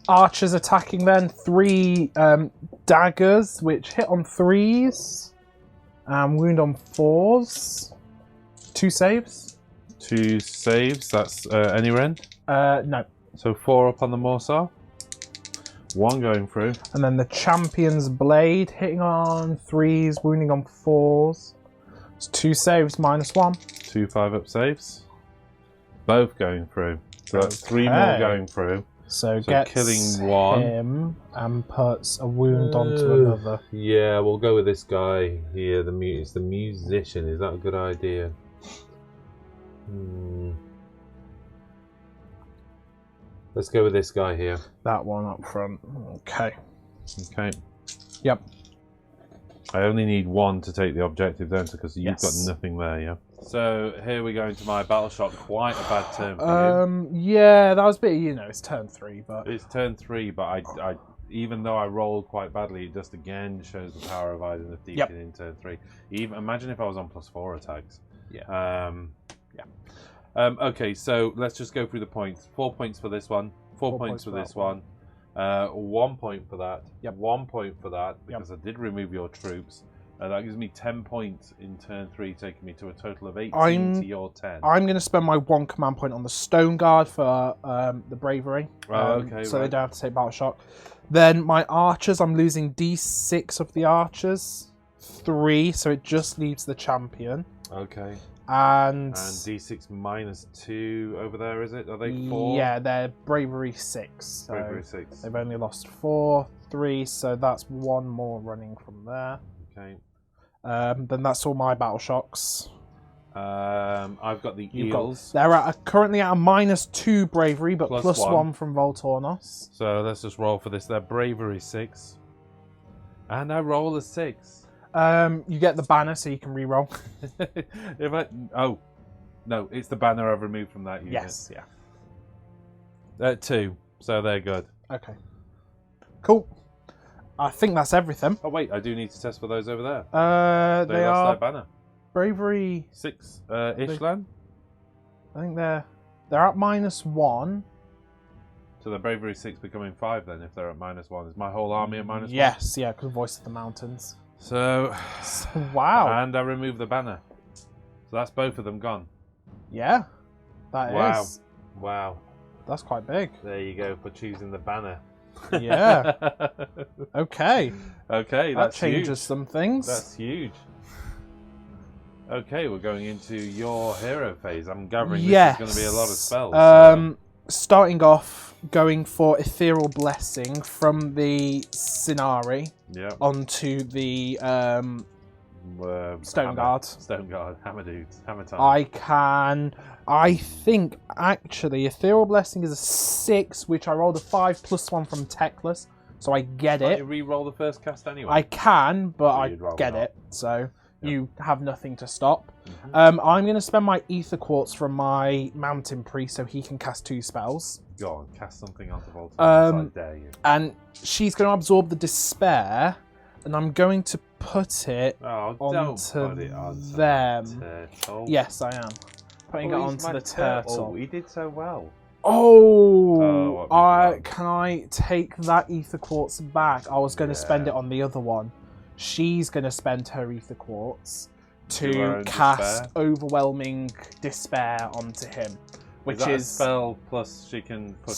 Archers attacking then. 3 daggers, which hit on 3s. And wound on 4s. 2 saves. 2 saves, that's any Ren? No. So 4 up on the Morsar. 1 going through. And then the Champion's Blade hitting on 3s, wounding on 4s. It's 2 saves, -1. 2 5 up saves. Both going through. So that's 3 more going through. So gets killing 1 him and puts a wound onto another. Yeah, we'll go with this guy here. It's the musician. Is that a good idea? Let's go with this guy here. That one up front. Okay. Okay. Yep. I only need 1 to take the objective, don't I? Because you've Yes. got nothing there, yeah? So here we go into my battle shock. Quite a bad turn for you. Yeah, that was a bit, it's turn 3, but... It's turn 3, but I even though I rolled quite badly, it just again shows the power of Idoneth Deepkin in turn 3. Even imagine if I was on +4 attacks. Yeah. Okay, so let's just go through the points. 4 points for this one. 4 points for this one. 1 point for that. Yep. 1 point for that because I did remove your troops. That gives me 10 points in turn 3, taking me to a total of 18 to your 10. I'm going to spend my 1 command point on the Stone Guard for the Bravery. Okay, so they don't have to take Battle Shock. Then my Archers, I'm losing D6 of the Archers. 3, so it just leaves the Champion. Okay. And D6 -2 over there, is it? Are they 4? Yeah, they're Bravery 6. So Bravery 6. they've only lost 4, 3, so that's 1 more running from there. Okay. Then that's all my Battle Shocks. I've got the Eels. They're currently at a -2 Bravery, but Plus +1 1 from Voltornos. So let's just roll for this. They're Bravery 6. And I roll a 6. You get the banner so you can re-roll. Oh, no, it's the banner I've removed from that unit. Yes, yeah. 2, so they're good. Okay. Cool. I think that's everything. Oh wait, I do need to test for those over there. They lost are their banner. Bravery 6, Ishlan. I think they're at -1. So the Bravery 6 becoming 5 then if they're at -1. Is my whole army at -1? Yes, yeah, because Voice of the Mountains. So Wow. And I removed the banner. So that's both of them gone. Yeah. That is. Wow. That's quite big. There you go for choosing the banner. Yeah. Okay. Okay, That that's changes huge. some things. That's huge. Okay, we're going into your hero phase. I'm gathering Yes. this is going to be a lot of spells. Starting off, going for Ethereal Blessing from the Sinari onto the Stone Guard. Stone Guard, Hammer Dudes, Hammer Time. I think actually Ethereal Blessing is a 6, which I rolled a 5 +1 from Techless, so I get Can't it. you re-roll the first cast anyway? I can, but So I you'd rather get not. it. So you have nothing to stop. Mm-hmm. I'm going to spend my Ether Quartz from my Mountain Priest so he can cast 2 spells. Go on, cast something onto Voltornos. I dare you. And she's going to absorb the Despair, and I'm going to put it Oh, onto don't put it onto them. the turtle. Yes, I am. Putting it he's onto my the turtle. He did so well. Oh, what can I take that Ether Quartz back? I was going to spend it on the other one. She's going to spend her Ether Quartz Do her to own cast Despair? Overwhelming Despair onto him, which is that a is spell plus she can put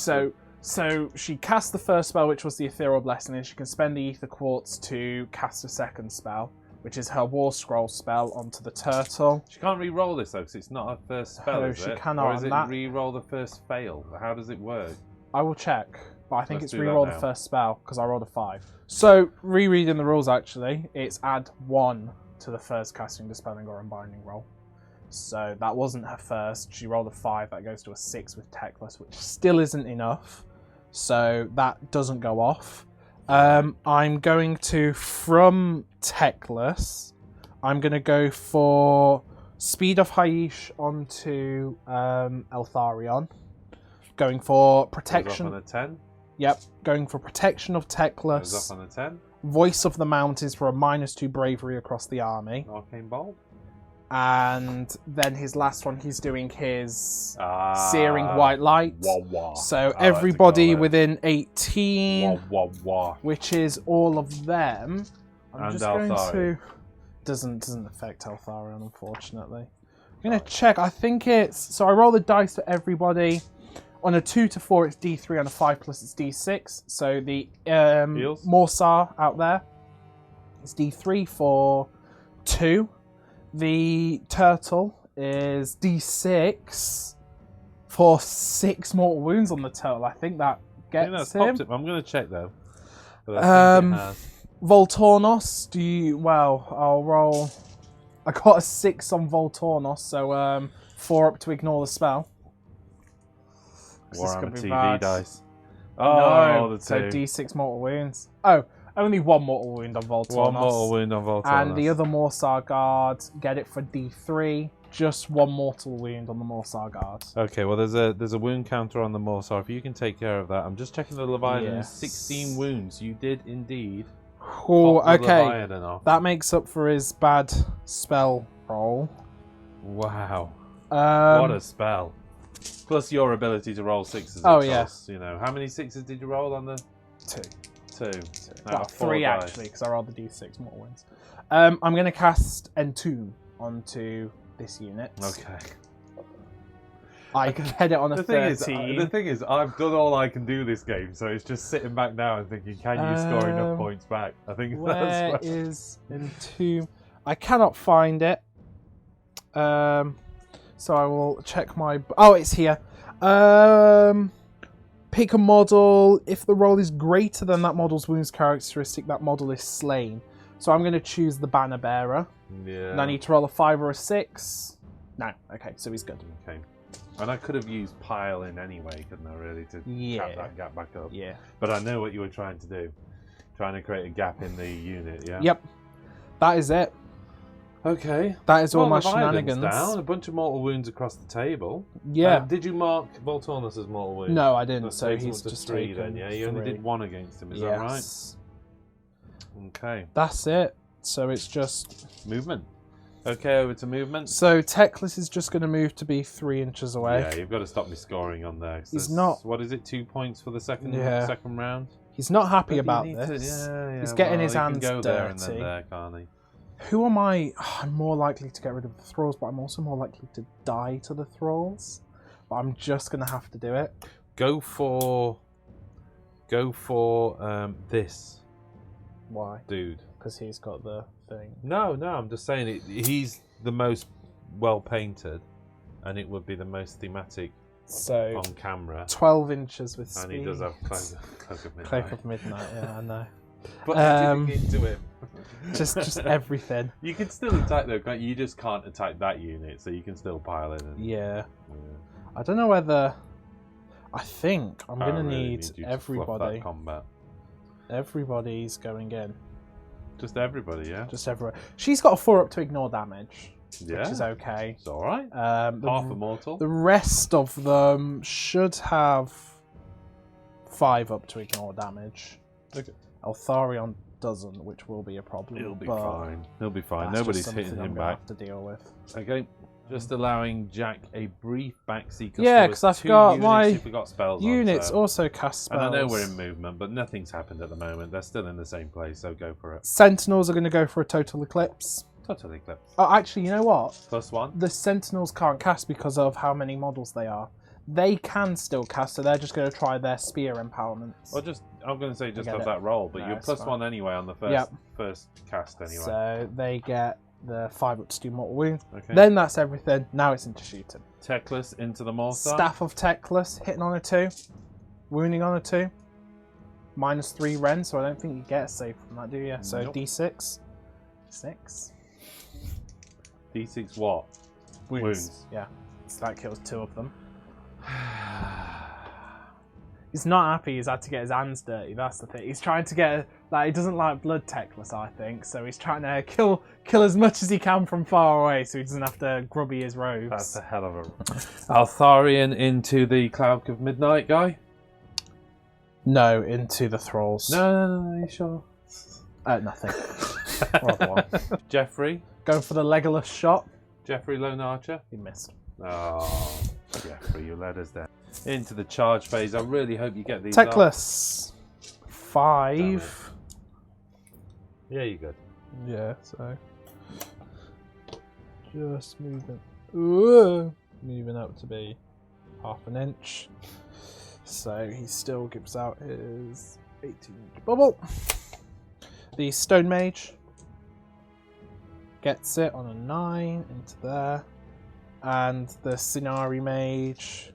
so she cast the first spell, which was the Ethereal Blessing, and she can spend the Ether Quartz to cast a second spell. which is her War Scroll spell, onto the turtle. She can't re-roll this though, because it's not her first spell, No, is she it? cannot, Or is and it that- re-roll the first fail? How does it work? I will check, but I think Let's it's do that re-roll the now. first spell, because I rolled a 5. So, rereading the rules actually, it's add 1 to the first casting, dispelling, or unbinding roll. So that wasn't her first. She rolled a 5, that goes to a 6 with Techless, which still isn't enough. So that doesn't go off. I'm going to, from Techless, I'm going to go for Speed of Haish onto Eltharion. Going for Protection. Goes off on a 10. Yep, going for Protection of Goes Techless. off on a 10. Voice of the Mount is for a -2 bravery across the army. Arcane Bolt. And then his last one, he's doing his Ah, Searing White Light. Wah, wah. So I like to everybody call it. within 18, Wah, wah, wah. which is all of them. I'm And just going Althari. to... Doesn't affect Eltharion, unfortunately. I'm going to check. I think it's... So I roll the dice for everybody. On a 2 to 4, it's D3. On a 5 plus, it's D6. So the Heals? Morsar out there is D3 for 2. The turtle is D6 for 6 mortal wounds on the turtle. I think that I think gets that's him. popped it. I'm going to check though. But I think it has. Voltornos, do you... Well, I'll roll... I got a 6 on Voltornos, so 4 up to ignore the spell. 'Cause this Warhammer could be TV bad. dice. No, Oh, the so two. D6 mortal wounds. Oh, only 1 mortal wound on Voltornos. One mortal wound on Voltornos. And the other Morsar Guard, get it for D3. Just 1 mortal wound on the Morsar Guard. Okay, well there's a wound counter on the Morsar. If you can take care of that, I'm just checking the Leviathan. Yes. 16 wounds. You did indeed. Oh, pop the okay. Leviathan off. That makes up for his bad spell roll. Wow. What a spell. Plus your ability to roll 6s. Oh, yes. You know, how many 6s did you roll on the 2. 2? Well, Out of 4 3 dice. actually, because I rolled the D6 mortal wounds. I'm going to cast Entomb onto this unit. Okay. I get it on a The thing 13. is, I've done all I can do this game, so it's just sitting back now and thinking, can you score enough points back? I think Where that's is Entomb? I cannot find it. So I will check my... Oh, it's here. Pick a model. If the roll is greater than that model's wounds characteristic, that model is slain. So I'm going to choose the Banner Bearer. Yeah. And I need to roll a 5 or a 6. No. Okay, so he's good. Okay. And I could have used pile in anyway, couldn't I, really, to Yeah. tap that gap back up. Yeah. But I know what you were trying to do. Trying to create a gap in the unit, yeah? Yep. That is it. Okay. That is all Well, my Leviathan's shenanigans. down. A bunch of mortal wounds across the table. Yeah. Did you mark Voltornos as mortal wound? No, I didn't. That So takes him he's up to just 3 taken then, yeah? You only 3. did 1 against him, is that right? Yes. Okay. That's it. So it's just... Movement. Okay, over to movement. So Techless is just going to move to be 3 inches away. Yeah, you've got to stop me scoring on there. 'Cause He's there's- not- What is it? 2 points for the second round. He's not happy But you about need this. yeah, He's getting his he hands can go there and dirty. then there, can't he? Who am I? I'm more likely to get rid of the Thralls, but I'm also more likely to die to the Thralls. But I'm just going to have to do it. Go for this Why? dude. Because he's got the thing. No, I'm just saying he's the most well painted, and it would be the most thematic So on camera. 12 inches with speed. And he does have Cloak of Midnight. Cloak of Midnight, yeah, I know. But everything into him. just everything. You can still attack though, can't you? You just can't attack that unit, so you can still pile in. And, Yeah. yeah. I don't know whether... I think I'm I going to really need you to fluff everybody. that combat. Everybody's going in. Just everybody, yeah. Just everywhere. She's got a 4 up to ignore damage, Yeah, which is okay. it's all right. The, Half immortal. the rest of them should have 5 up to ignore damage. Okay. Eltharion doesn't, which will be a problem. He'll be but fine. He'll be fine. that's Nobody's just hitting something him I'm gonna back. have to deal with. Okay. Just allowing Jack a brief backseat. Yeah, because I've got my got spells units on, so. also cast spells. And I know we're in movement, but nothing's happened at the moment. They're still in the same place, so go for it. Sentinels are going to go for a total eclipse. Totally eclipse. Oh, actually, you know what? +1. The Sentinels can't cast because of how many models they are. They can still cast, so they're just going to try their spear empowerments. Or I'm going to say just have it. that roll, but No, you're it's +1 anyway on the first cast anyway. So they get the 5 up to do mortal wound. Okay. Then that's everything. Now it's into shooting. Teclis into the Mortar. Staff of Teclis, hitting on a 2, wounding on a 2, -3 Ren, so I don't think you get a save from that, do you? So Nope. D6. 6. D6 what? Wounds. Yeah. So that kills 2 of them. He's not happy he's had to get his hands dirty, that's the thing. He's trying to get, he doesn't like blood Teclis, I think, so he's trying to kill as much as he can from far away so he doesn't have to grubby his robes. That's a hell of a... Altharian into the Cloud of Midnight guy? No, into the Thralls. No, you sure? Nothing. Other one. Jeffrey? Going for the Legolas shot. Jeffrey Lone Archer? He missed. Oh, Jeffrey, you let us down. Into the charge phase. I really hope you get these Teclis. 5. Yeah, you're good. Yeah, so... Just moving... Ooh, moving up to be half an inch. So he still gives out his 18-inch bubble. The Stone Mage gets it on a 9 into there. And the Sinari Mage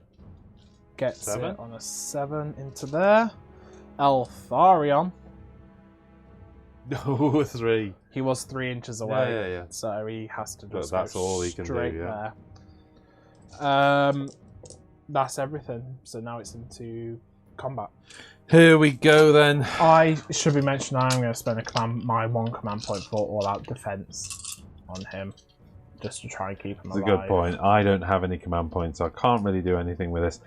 gets 7? it on a 7 into there. Eltharion. Oh, 3. He was 3 inches away. Yeah. So he has to just that's go all he can do, straight yeah. there. That's everything. So now it's into combat. Here we go then. I should be mentioned I'm going to spend my 1 command point for all-out defense on him, just to try and keep him alive. That's a good point. I don't have any command points, so I can't really do anything with this.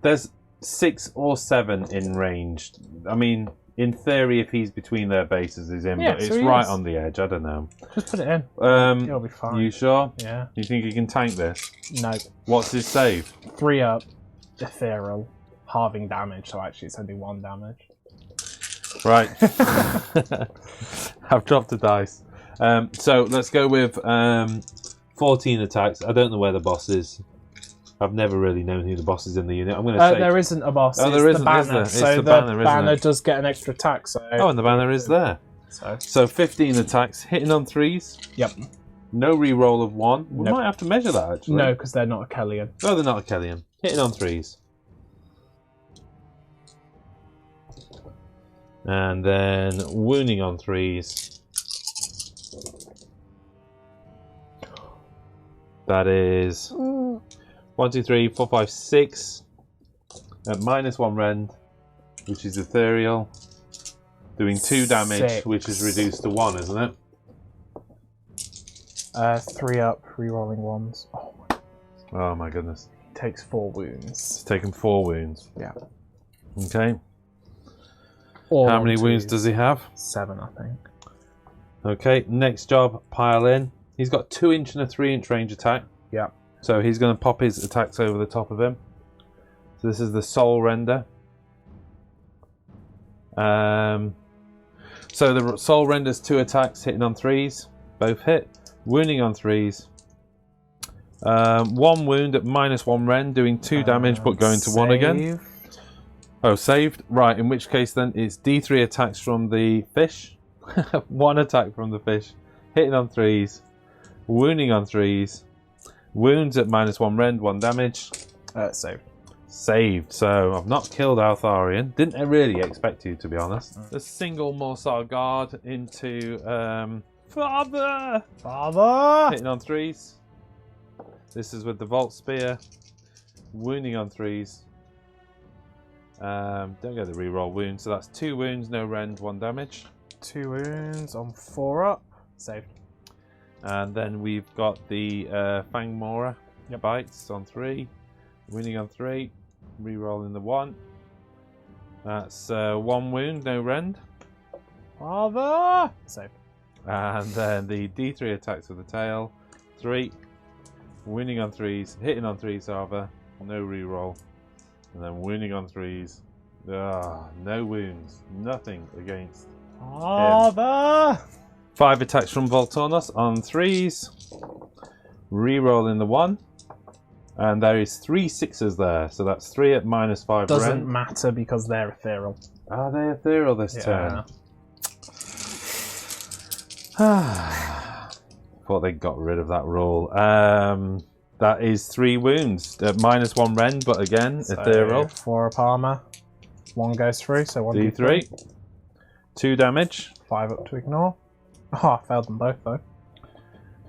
There's 6 or 7 in range. I mean, in theory, if he's between their bases, he's in, but so it's right on the edge. I don't know. Just put it in. It'll be fine. You sure? Yeah. You think you can tank this? No. What's his save? 3 up, ethereal, halving damage. So actually, it's only 1 damage. Right. I've dropped a dice. So let's go with 14 attacks. I don't know where the boss is. I've never really known who the boss is in the unit. I'm going to say there isn't a boss. Oh, it's there isn't, the banner. is there? It's So the banner, isn't banner it? does get an extra attack. So Oh, and the banner is there. So 15 attacks, hitting on 3s. Yep. No reroll of 1. We Nope. might have to measure that actually. No, because they're not a Kellion. No, they're not a Kellion. Hitting on 3s. And then wounding on 3s. That is 1, 2, 3, 4, 5, 6. At -1 rend, which is ethereal. Doing 2 damage, 6. which is reduced to 1, isn't it? 3 up, rerolling 1s. Oh my goodness. Takes 4 wounds. It's taken 4 wounds. Yeah. Okay. All How on many wounds 2s. does he have? 7, I think. Okay, next job, pile in. He's got 2-inch and a 3-inch range attack. Yeah. So he's going to pop his attacks over the top of him. So this is the Soul Render. So the Soul Render's 2 attacks, hitting on 3s. Both hit. Wounding on 3s. 1 wound at -1 rend, doing 2 damage but going to 1 again. Oh, saved. Right, in which case then it's D3 attacks from the fish. 1 attack from the fish. Hitting on 3s. Wounding on 3s. Wounds at -1 rend, 1 damage. Saved. Saved. So I've not killed Altharian. Didn't really expect to be honest. The single Morsar guard into Father! Hitting on 3s. This is with the Vault Spear. Wounding on 3s. Don't get the reroll wound. So that's 2 wounds, no rend, 1 damage. 2 wounds on 4 up. Saved. And then we've got the Fangmora bites on 3. Wounding on 3. Rerolling the 1. That's 1 wound, no rend. Father! Saved. And then the D3 attacks with the tail. 3. Wounding on 3s. Hitting on 3s, however. No reroll. And then wounding on 3s. No wounds. Nothing against Father! 5 attacks from Voltornos on 3s. Rerolling the 1. And there is 3 6s there, so that's 3 at -5 Doesn't rend. matter because they're ethereal. Are they ethereal this turn? Thought they got rid of that rule. That is 3 wounds. -1 rend, but again, So ethereal. 4 up armor. 1 goes through, so 1 D3. 2 damage. 5 up to ignore. Oh, I failed them both though.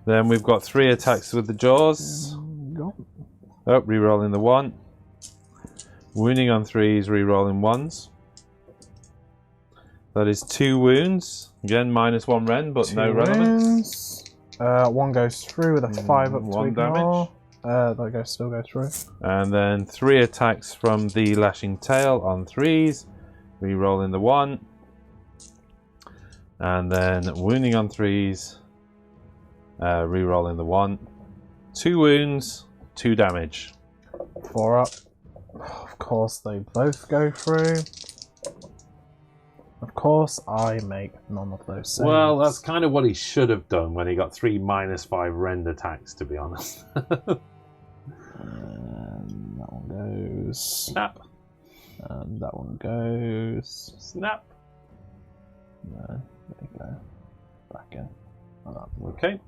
Then we've got 3 attacks with the jaws. Go. Oh, re-rolling the 1. Wounding on 3s, re-rolling 1s. That is 2 wounds. Again, -1 rend, but no relevance. 1 goes through with a 5 up to 1 ignore. damage. That still goes through. And then 3 attacks from the lashing tail on 3s. Re-rolling the 1. And then wounding on 3s. Re-rolling the 1. 2 wounds, 2 damage. 4 up. Of course, they both go through. Of course, I make none of those saves. Well, that's kind of what he should have done when he got 3 -5 rend attacks, to be honest. And that one goes. Snap. And that one goes. Snap. No, there you go. Back in. Okay.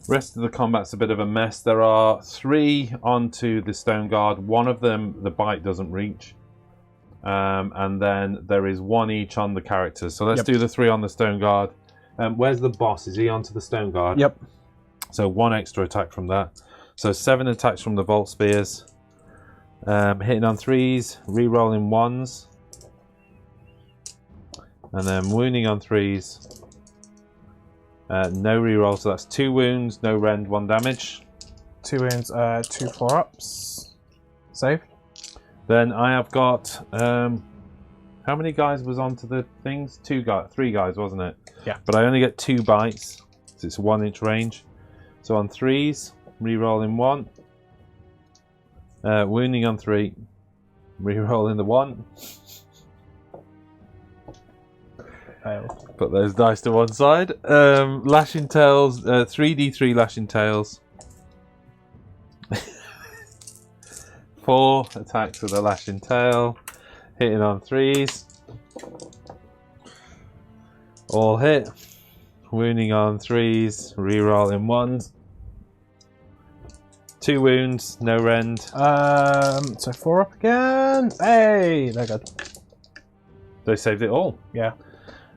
Rest of the combat's a bit of a mess. There are 3 onto the stone guard. One of them, the bite doesn't reach. And then there is 1 each on the characters. So let's do the 3 on the stone guard. Where's the boss? Is he onto the stone guard? Yep. So 1 extra attack from that. So 7 attacks from the Volt Spears. Hitting on 3s, re-rolling 1s. And then wounding on 3s. No re-roll, so that's 2 wounds, no rend, 1 damage. 2 wounds, 2 4-ups. Saved. Then I have got how many guys was onto the things? 3 guys, wasn't it? Yeah. But I only get 2 bites, so it's a 1-inch range. So on 3s, re-rolling 1. Wounding on 3, re-rolling the 1. Failed. Put those dice to one side. Lashing tails, 3d3 lashing tails. 4 attacks with a lashing tail. Hitting on 3s. All hit. Wounding on 3s. Rerolling 1s. 2 wounds, no rend. So 4 up again. Hey, they're good. They saved it all. Yeah.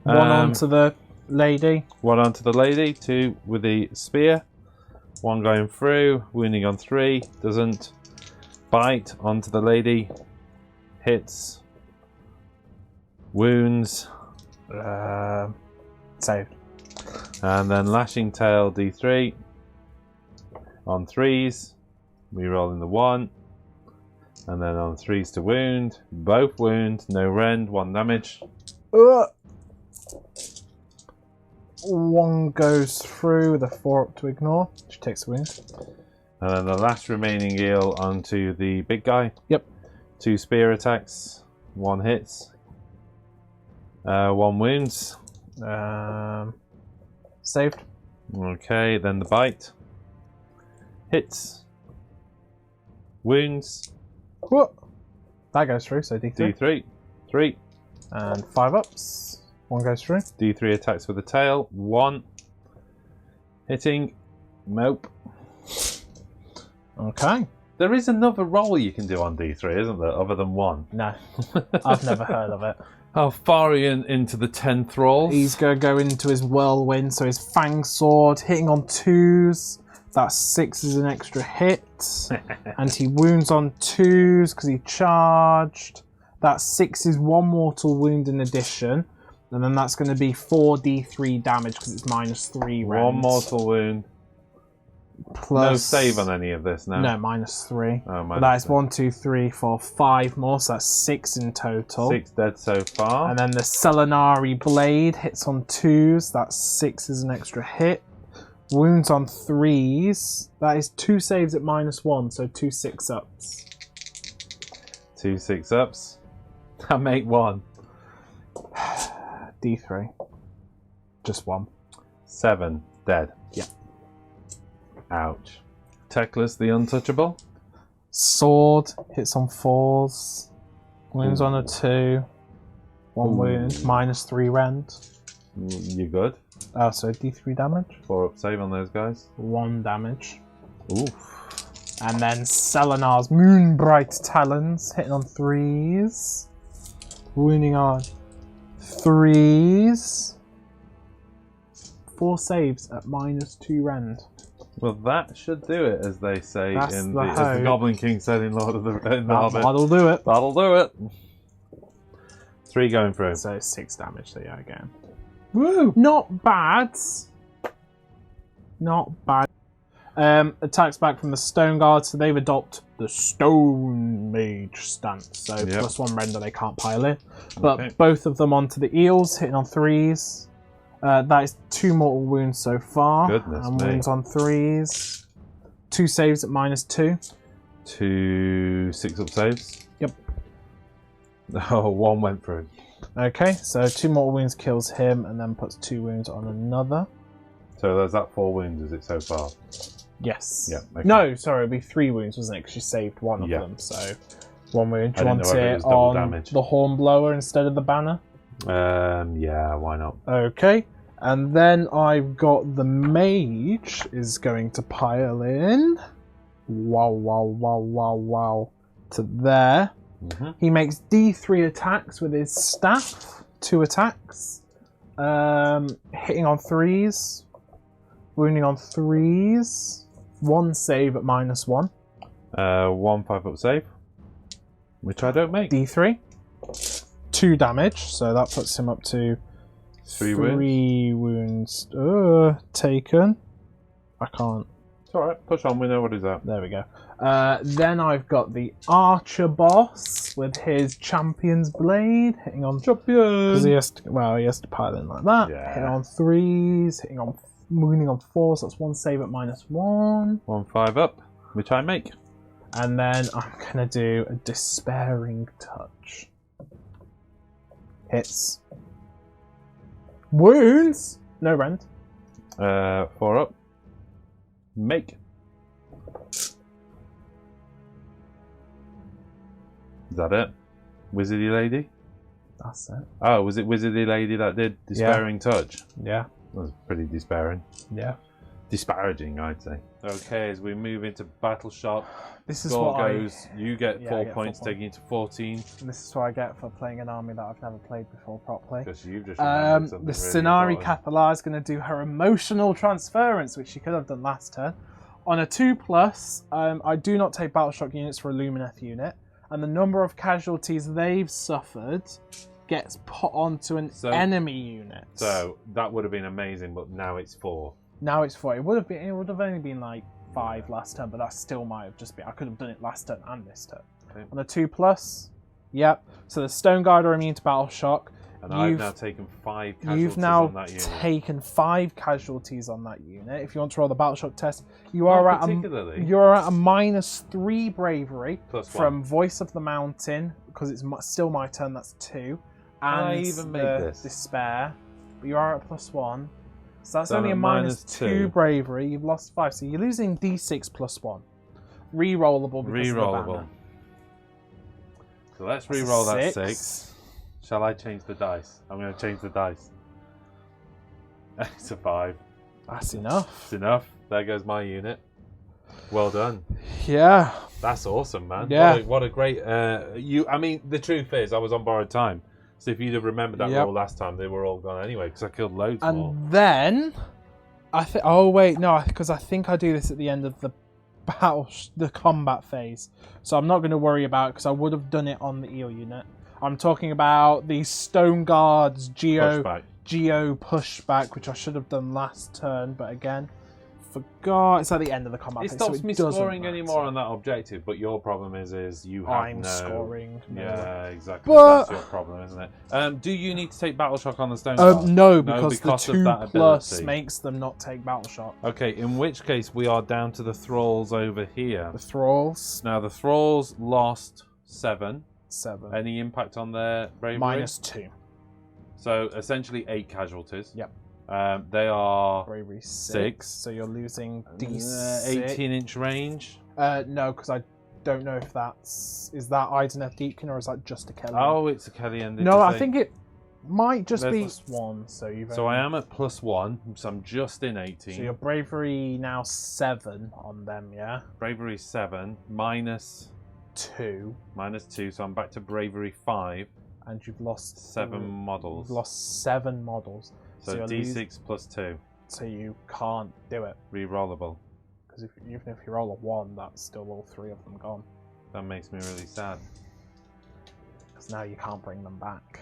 1 onto the lady. 1 onto the lady. 2 with the spear. 1 going through. Wounding on 3. Doesn't. Bite onto the lady. Hits. Wounds. Saved. And then lashing tail D3. On 3s. Rerolling the 1. And then on 3s to wound. Both wound. No rend. 1 damage. 1 goes through with a 4 up to ignore. She takes the wound. And then the last remaining eel onto the big guy. Yep. 2 spear attacks. 1 hits. 1 wounds. Saved. Okay, then the bite. Hits. Wounds. Whoa. That goes through, so D3. D3. 3. And 5 ups. 1 goes through. D3 attacks with the tail. 1. Hitting. Nope. Okay. There is another roll you can do on D3, isn't there, other than 1? No. I've never heard of it. How far are you into the 10 thralls? He's going to go into his whirlwind, so his fang sword, hitting on 2s. That 6 is an extra hit. And he wounds on 2s because he charged. That 6 is 1 mortal wound in addition. And then that's going to be 4d3 damage because it's -3 rend. 1 mortal wound. Plus... No save on any of this, no? No, -3. Oh, But that is 1, 2, 3, 4, 5 more, so that's 6 in total. 6 dead so far. And then the Selenari Blade hits on 2s, that's 6 is an extra hit. Wounds on 3s, that is 2 saves at -1, so 2 6-ups. 2 6-ups. I make 1. D3. Just 1. 7 dead. Yeah. Ouch. Teclis the Untouchable. Sword hits on 4s. Wounds on a 2. 1 wound. -3 rend. You good? Oh, so D3 damage. 4 up save on those guys. 1 damage. Oof. And then Selenar's Moonbright Talons hitting on 3s. Wounding on 3s. 4 saves at -2 rend. Well, that should do it, as they say That's in the as the hope. Goblin King said in Lord of the Hobbit. That'll do it. That'll do it. 3 going through. So 6 damage there again. Woo! Not bad. Not bad. Attacks back from the Stone Guard, so they've adopted the Stone Mage stance. So +1 render, they can't pile in. But both of them onto the Eels, hitting on 3s. That is 2 mortal wounds so far. Goodness and me. wounds on 3s. 2 saves at -2. 2 6 up saves. Yep. Oh, 1 went through. Okay, so 2 mortal wounds kills him and then puts 2 wounds on another. So there's that 4 wounds, is it, so far? Yes. Yeah. Okay. No, sorry, it'd be 3 wounds, wasn't it? Because you saved 1 of them. So 1 wound. Do you want it on the Hornblower instead of the banner? Yeah, why not? Okay. And then I've got the Mage is going to pile in. Wow. To there. He makes D3 attacks with his staff. 2 attacks. Hitting on 3s. Wounding on 3s. 1 save at -1. 1 5 up save, which I don't make. D3. 2 damage, so that puts him up to 3 wounds. Taken. I can't. It's alright, push on, we know what he's at. There we go. Then I've got the Archer boss with his Champion's Blade hitting on. Because he has to pile in like that. Yeah. Hitting on 3s, wounding on 4s. So that's 1 save at -1. 1 5 up, which I make. And then I'm gonna do a Despairing Touch. Hits. Wounds. No rend. 4 up. Make. Is that it? Wizardy Lady? That's it. Oh, was it Wizardy Lady that did Despairing Touch? Yeah. That was pretty despairing. Yeah. Disparaging, I'd say. Okay, as we move into Battle Shock, This is score what goes, you get Yeah, 4 I get 4 points, points. taking you to 14. This is what I get for playing an army that I've never played before properly. Because you've just remembered something The really Scenari important. Capella is going to do her emotional transference, which she could have done last turn. On a 2+, I do not take Battle Shock units for a Lumineth unit, and the number of casualties they've suffered gets put onto an enemy unit. So that would have been amazing, but now it's 4. Now it's 4. It would have only been like 5 last turn, but that still might have just been. I could have done it last turn and this turn. Okay. On a 2+, yep. So the Stone Guard are immune to Battle Shock. And I've now taken 5 casualties You've now on that unit. taken 5 casualties on that unit. If you want to roll the Battle Shock test, you are at particularly. a -3 bravery +1. from Voice of the Mountain, because it's still my turn. That's 2. And I even made this. Despair, but you are at +1. So that's So only a I'm at -2 -2 bravery. You've lost 5, so you're losing D6 +1. Rerollable. Because of the Rerollable. banner. So let's re-roll that 6. 6. Shall I change the dice? I'm going to change the dice. It's a 5. That's enough. It's enough. There goes my unit. Well done. Yeah. That's awesome, man. Yeah. What a great... I mean, the truth is, I was on borrowed time. So if you'd have remembered that roll last time, they were all gone anyway, because I killed loads more. And then... Oh, wait, no, because I think I do this at the end of the the combat phase. So I'm not going to worry about it, because I would have done it on the eel unit. I'm talking about the Stone Guard's Geo pushback, which I should have done last turn, but again, forgot. It's at the end of the combat It phase, stops so me scoring anymore on that objective, but your problem is you have I'm scoring. Yeah, exactly. But... That's your problem, isn't it? Do you need to take Battle Shock on the Stone Guard? No, because the of that 2+ ability. makes them not take Battle Shock. Okay, in which case we are down to the Thralls over here. The Thralls. Now, the Thralls lost 7. 7. Any impact on their bravery? -2. So, essentially 8 casualties. Yep. They are... Bravery 6. So you're losing D6. 18-inch range. No, because I don't know if is that Idoneth Deepkin or is that just a Kelly? Oh, it's a Kellyan. No, I think it might just be +1. So I am at +1, so I'm just in 18. So your bravery now 7 on them, yeah. Bravery 7 minus 2. -2, so I'm back to bravery 5. And you've lost 7 models. You've lost 7 models. So D6 +2. So you can't do it. Rerollable. Because even if you roll a 1, that's still all 3 of them gone. That makes me really sad. Because now you can't bring them back.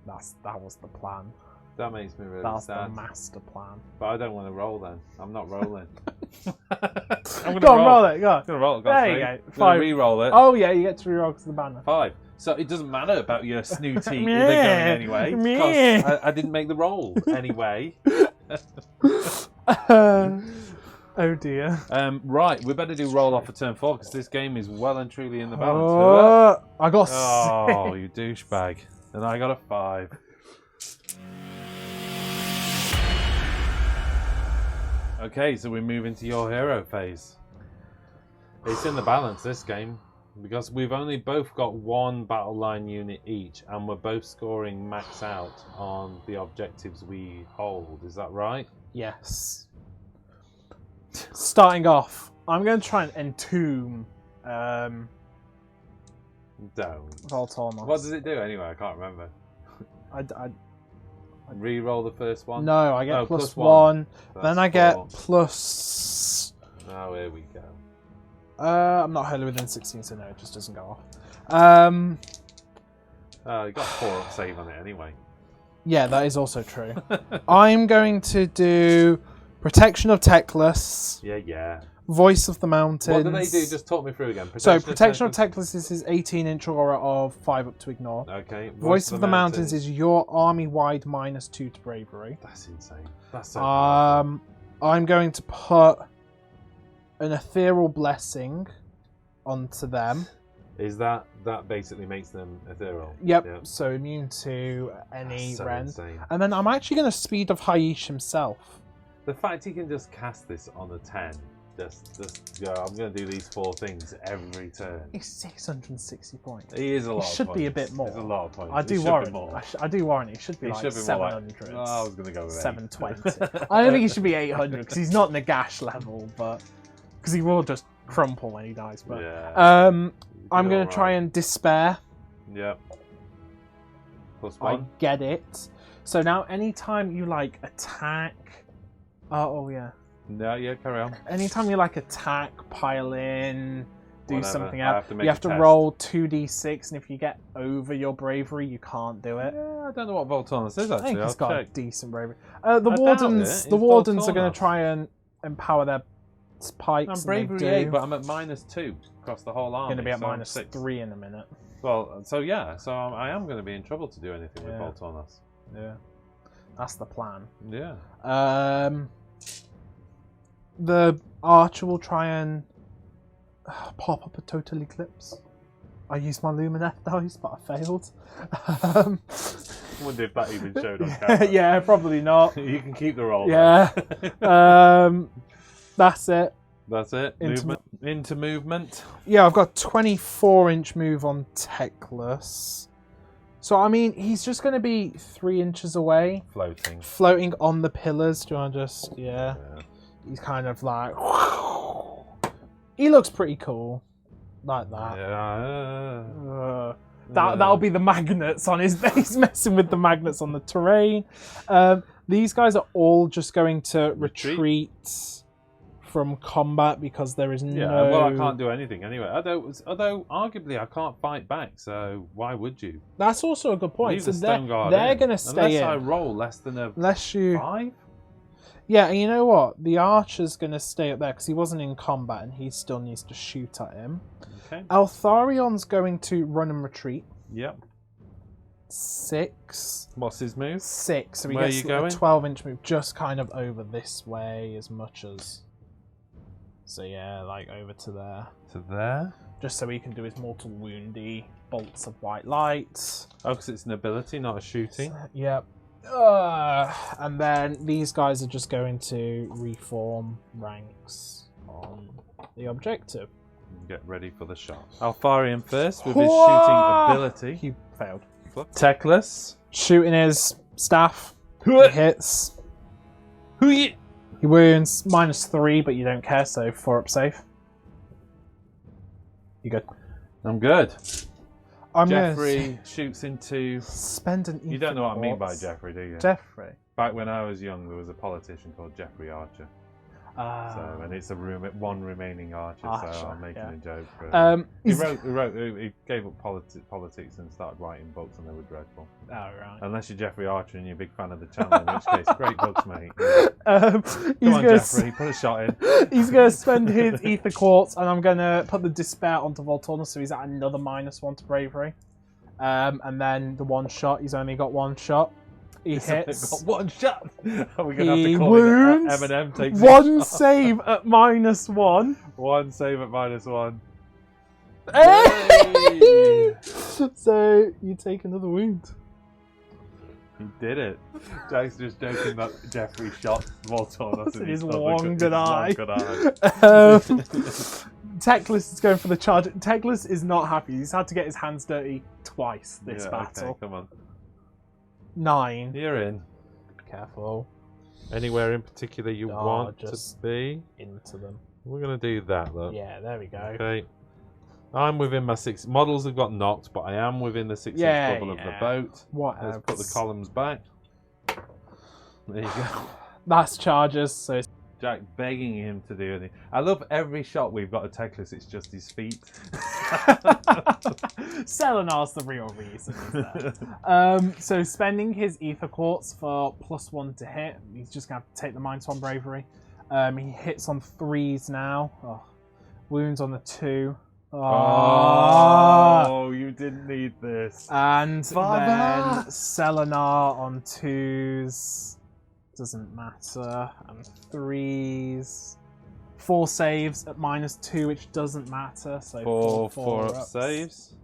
That was the plan. That makes me really That's sad. the master plan. But I don't want to roll then. I'm not rolling. I'm Go on, roll it. Go on. I'm gonna roll it. There you go. 5. Re-roll it. Oh yeah, you get to re-roll because of the banner. 5. So it doesn't matter about your snooty if they're going anyway. Because I didn't make the roll anyway. Oh dear. Right, we better do roll off for turn 4 because this game is well and truly in the balance. I got Oh, 6. you douchebag. And I got a 5. Okay, so we move into your hero phase. It's in the balance, this game, because we've only both got 1 battle line unit each, and we're both scoring max out on the objectives we hold. Is that right? Yes. Starting off, I'm going to try and entomb Don't. Voltornos. What does it do anyway? I can't remember. Re-roll the first one? No, I get +1. Then I get plus... Oh, here we go. I'm not wholly within 16, so no, it just doesn't go off. You got 4 up save on it anyway. Yeah, that is also true. I'm going to do Protection of Teclis. Yeah. Voice of the Mountains. What do they do? Just talk me through again. Protection of Teclis is 18 inch aura of 5 up to ignore. Okay. Voice of the Mountains is your army-wide -2 to bravery. That's insane. That's so I'm going to put an Ethereal Blessing onto them. Is that basically makes them ethereal? Yep. So immune to any That's so rend. insane. And then I'm actually going to speed of Haish himself. The fact he can just cast this on a 10. Just go, I'm going to do these 4 things every turn. He's 660 points. He is a lot of points. Should be a bit more. It's a lot of points. I do warrant it should be like 700. I was going to go with 720. I don't think he should be 800 because he's not Nagash level, but because he will just crumple when he dies. But yeah. I'm going to try and Despair. Yep. +1. I get it. So now anytime you like attack... Oh yeah. No, yeah, carry on. Anytime you like attack, pile in, do something else, you have to test. roll 2d6, and if you get over your bravery, you can't do it. Yeah, I don't know what Voltornos is actually. I think he's got a check. decent bravery. The wardens are going to try and empower their pikes. I'm bravery 8, but I'm at -2 across the whole army. Going to be at so -3 in a minute. Well, so yeah, so I am going to be in trouble to do anything with Voltornos. Yeah, that's the plan. Yeah. The archer will try and pop up a total eclipse. I used my Lumineth dice, but I failed. I wonder if that even showed on camera. Yeah, probably not. You can keep the roll. Yeah. That's it. That's it. Into movement. Yeah, I've got 24-inch move on Teclis. So, I mean, he's just going to be 3 inches away. Floating on the pillars. Do you want to just... Yeah. He's kind of like... He looks pretty cool. Like that. Yeah. That'll be the magnets on his base, messing with the magnets on the terrain. These guys are all just going to retreat from combat because there is no... Yeah, well, I can't do anything anyway. Although arguably, I can't fight back, so why would you? That's also a good point. So they're going to stay Unless in. I roll less than a 5? Yeah, and you know what? The archer's going to stay up there because he wasn't in combat and he still needs to shoot at him. Okay. Altharion's going to run and retreat. Yep. 6. What's his move? 6. So he Where gets are you going? A 12-inch move just kind of over this way as much as... So yeah, like over to there. To there? Just so he can do his mortal woundy bolts of white light. Oh, because it's an ability, not a shooting? Yep. And then these guys are just going to reform ranks. on the objective. Get ready for the shot. Alfarian first with his shooting ability. He failed. Techless. Shooting his staff. He hits. He wounds -3, but you don't care, so 4 up safe. You good? I'm good. I'm Jeffrey shoots into... Spend an You don't know what I mean by Jeffrey, do you? Jeffrey. Back when I was young, there was a politician called Jeffrey Archer. So, and it's one remaining Archer, so I'm making a joke. He gave up politics and started writing books, and they were dreadful. Oh, right. Unless you're Jeffrey Archer and you're a big fan of the channel, in which case, great books, mate. Come on, Jeffrey, put a shot in. He's going to spend his Ether Quartz, and I'm going to put the Despair onto Volturnus, so he's at another -1 to Bravery. And then the one shot, he's only got one shot. He hits. Got one shot. Are we going to have He to call wounds. it Eminem takes One save at -1. One save at -1. Hey! So you take another wound. He did it. Jack's just joking that Jeffrey shot Volturnus in his other long good eye. Techless is going for the charge. Techless is not happy. He's had to get his hands dirty twice this battle. Okay, come on. 9. You're in. Careful. Anywhere in particular you want just to be? Into them. We're going to do that, look. Yeah, there we go. Okay. I'm within my 6... Models have got knocked, but I am within the 6-inch bubble of the boat. Let's put the columns back. There you go. That's charges, so... Jack begging him to do anything. I love every shot we've got a Techless, it's just his feet. Selenar's the real reason. So spending his Ether Quartz for +1 to hit, he's just going to take the -1 Bravery. He hits on 3s now. Oh. Wounds on the 2. Oh, you didn't need this. And then Selenar on 2s. Doesn't matter. And 3s. 4 saves at -2, which doesn't matter. So 4 up saves.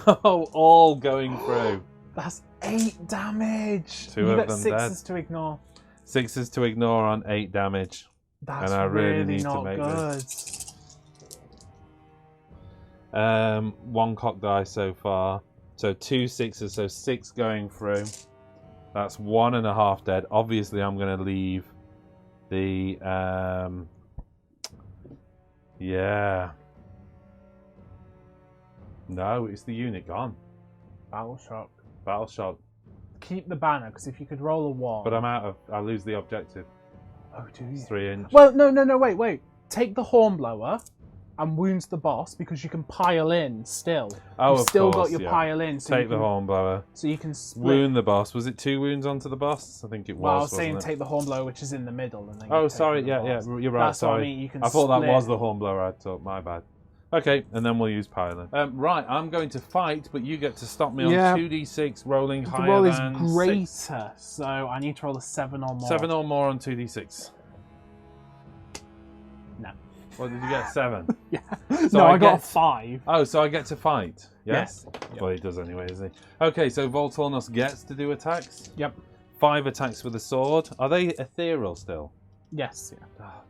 Oh, all going through. That's 8 damage. 2 of them 6s to ignore. 6s to ignore on 8 damage. That's and I really need not to make good. This. 1 cock die so far. So 2 6s, so 6 going through. That's 1.5 dead. Obviously, I'm going to leave the... yeah. No, it's the unit gone. Battle shock. Battle shock. Keep the banner, because if you could roll a 1... But I'm out of... I lose the objective. Oh, do you? 3-inch. Well, no, wait. Take the Hornblower and wounds the boss, because you can pile in still. Oh, You've still course, got your pile in. So take the Hornblower. So you can split. Wound the boss. Was it 2 wounds onto the boss? I think it was. Well, I was saying wasn't it? take the Hornblower, which is in the middle. And then Oh, sorry. Yeah, you're right. That's sorry. what I mean. You can I thought split. that was the Hornblower I took. My bad. Okay, and then we'll use piling. Right, I'm going to fight, but you get to stop me on 2d6 rolling higher roll is than greater, 6. so I need to roll a 7 or more. 7 or more on 2d6. No. What did you get? 7? Yeah. So no, I got a 5. Oh, so I get to fight? Yes. Well, he does anyway, doesn't he? Okay, so Volturnus gets to do attacks? Yep. 5 attacks with a sword. Are they ethereal still? Yes. Yeah. Oh,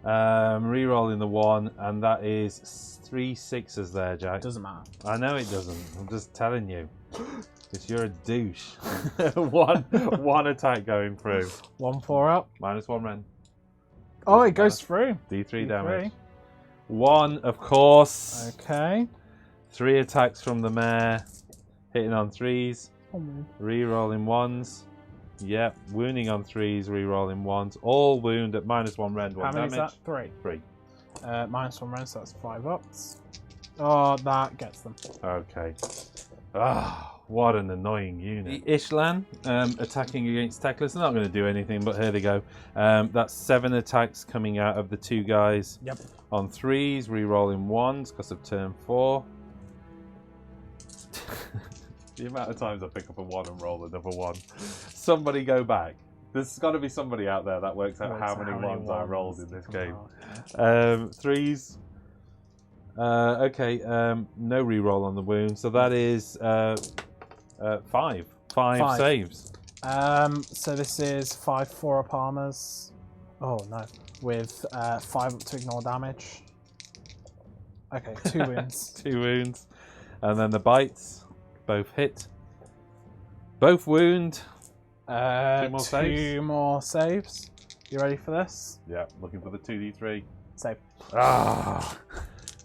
damn it. Re-rolling the 1, and that is 3 6s there, Jack. Doesn't matter. I know it doesn't. I'm just telling you. Because you're a douche. one attack going through. 1 4 up. -1 Ren. Oh, it goes through. D3 damage. 1, of course. Okay. 3 attacks from the mare. Hitting on 3s. Re-rolling 1s. Yep. Wounding on 3s. Re-rolling 1s. All wound at -1 rend. 1 How many damage. is that? 3. 3. -1 rend, so that's 5 ups. Oh, that gets them. Okay. Ah. What an annoying unit. The Ishlan attacking against Techless. They're not going to do anything, but here they go. That's 7 attacks coming out of the 2 guys. Yep. On 3s, re-rolling 1s because of turn 4. The amount of times I pick up a 1 and roll another 1. Somebody go back. There's got to be somebody out there that works out how many 1s I rolled in this game. 3s. Okay, no re-roll on the wound. So that is 5 saves. So this is 5 4-up armors. Oh no. With 5 up to ignore damage. Okay, 2 wounds. 2 wounds. And then the bites. Both hit. Both wound. 2 more saves. 2 more saves. You ready for this? Yeah, looking for the 2d3. Save.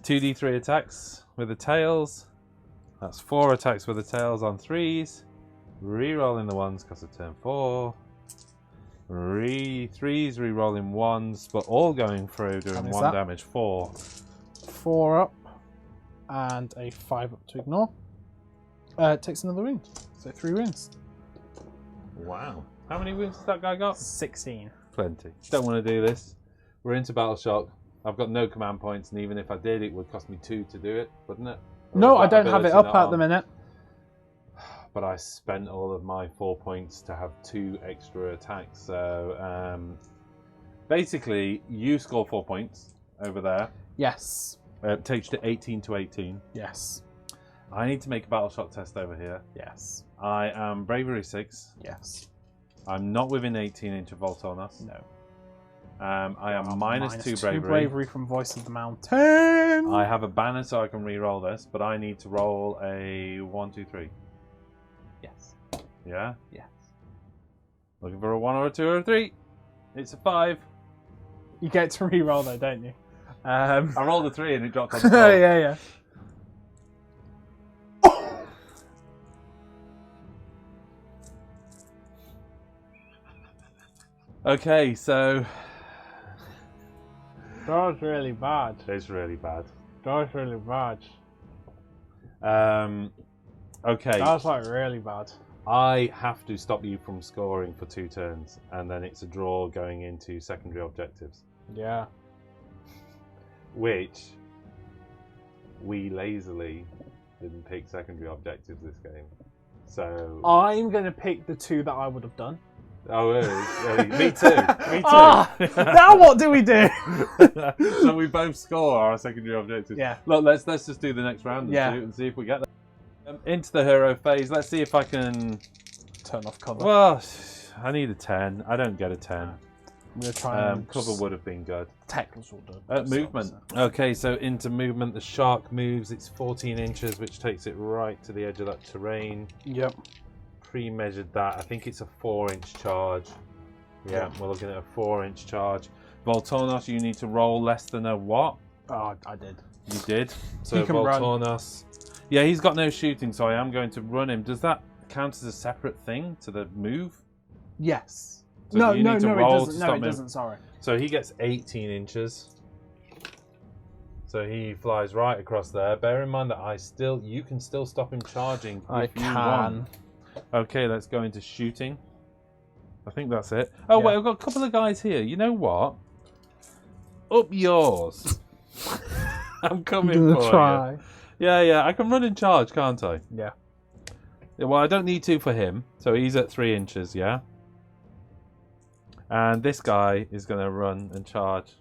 2d3 attacks with the tails. That's 4 attacks with the tails on 3s. Rerolling the 1s because of turn 4. 3s rerolling 1s, but all going through doing 1 damage. 4. 4 up and a 5 up to ignore. Takes another wound. So 3 wounds. Wow. How many wounds has that guy got? 16. Plenty. Don't want to do this. We're into Battle Shock. I've got no command points, and even if I did, it would cost me 2 to do it, wouldn't it? No, I don't have it up at the minute. But I spent all of my 4 points to have 2 extra attacks. So basically, you score 4 points over there. Yes. It takes you to 18 to 18. Yes. I need to make a Battle Shock test over here. Yes. I am Bravery 6. Yes. I'm not within 18 inch of Voltornos. No. I am minus 2 bravery. Bravery from Voice of the Mountain. I have a banner so I can re-roll this, but I need to roll a 1, 2, 3. Yes. Yeah? Yes. Looking for a 1 or a 2 or a 3. It's a 5. You get to re-roll though, don't you? I rolled a 3 and it dropped on the floor. Yeah. Okay, so that was really bad. it's really bad. That was really bad. Okay. That was like really bad. I have to stop you from scoring for 2 turns, and then it's a draw going into secondary objectives. Yeah. Which we lazily didn't pick secondary objectives this game. So I'm going to pick the 2 that I would have done. Oh, really? Me too. Me too. Now what do we do? So we both score our secondary objectives. Yeah. Look, let's just do the next round and see if we get there. Into the hero phase. Let's see if I can turn off cover. Well, I need a 10. I don't get a 10. I'm gonna try and cover would have been good. Tackles will do. Movement. Okay, so into movement, the shark moves. It's 14 inches, which takes it right to the edge of that terrain. Yep. Pre-measured that. I think it's a 4-inch charge. Yeah, we're looking at a 4-inch charge. Voltornos, you need to roll less than a what? Oh, I did. You did. So he can Voltornos. Yeah, he's got no shooting, so I am going to run him. Does that count as a separate thing to the move? Yes. So no, it doesn't. No, it doesn't. Sorry. So he gets 18 inches. So he flies right across there. Bear in mind that you can still stop him charging. I can. Okay, let's go into shooting. I think that's it. Oh, wait, I've got a couple of guys here. You know what? Up yours. I'm coming for you. Yeah, I can run in charge, can't I? Yeah. Well, I don't need to for him. So he's at 3 inches, yeah? And this guy is going to run and charge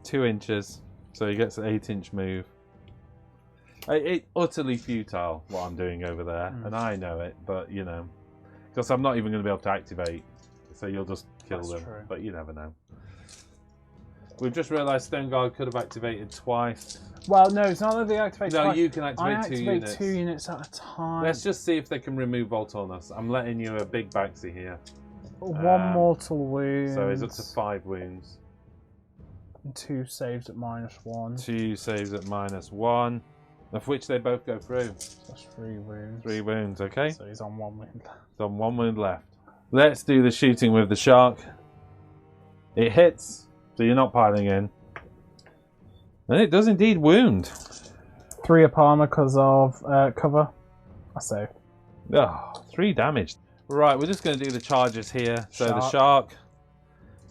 2 inches. So he gets an 8-inch move. It's utterly futile what I'm doing over there, and I know it, but you know, because I'm not even going to be able to activate, so you'll just kill them. True. But you never know. We've just realised Stone Guard could have activated twice. Well, no, it's not that they activate twice. No, you can activate 2 units. 2 units at a time. Let's just see if they can remove Voltornos. I'm letting you a big Baxi here. 1 mortal wound. So he's up to 5 wounds. And 2 saves at -1. 2 saves at -1. Of which they both go through. That's 3 wounds. 3 wounds, okay. So he's on 1 wound left. He's on 1 wound left. Let's do the shooting with the shark. It hits, so you're not piling in. And it does indeed wound. 3 up armor because of cover. I saved. Oh, 3 damage. Right, we're just going to do the charges here. So the shark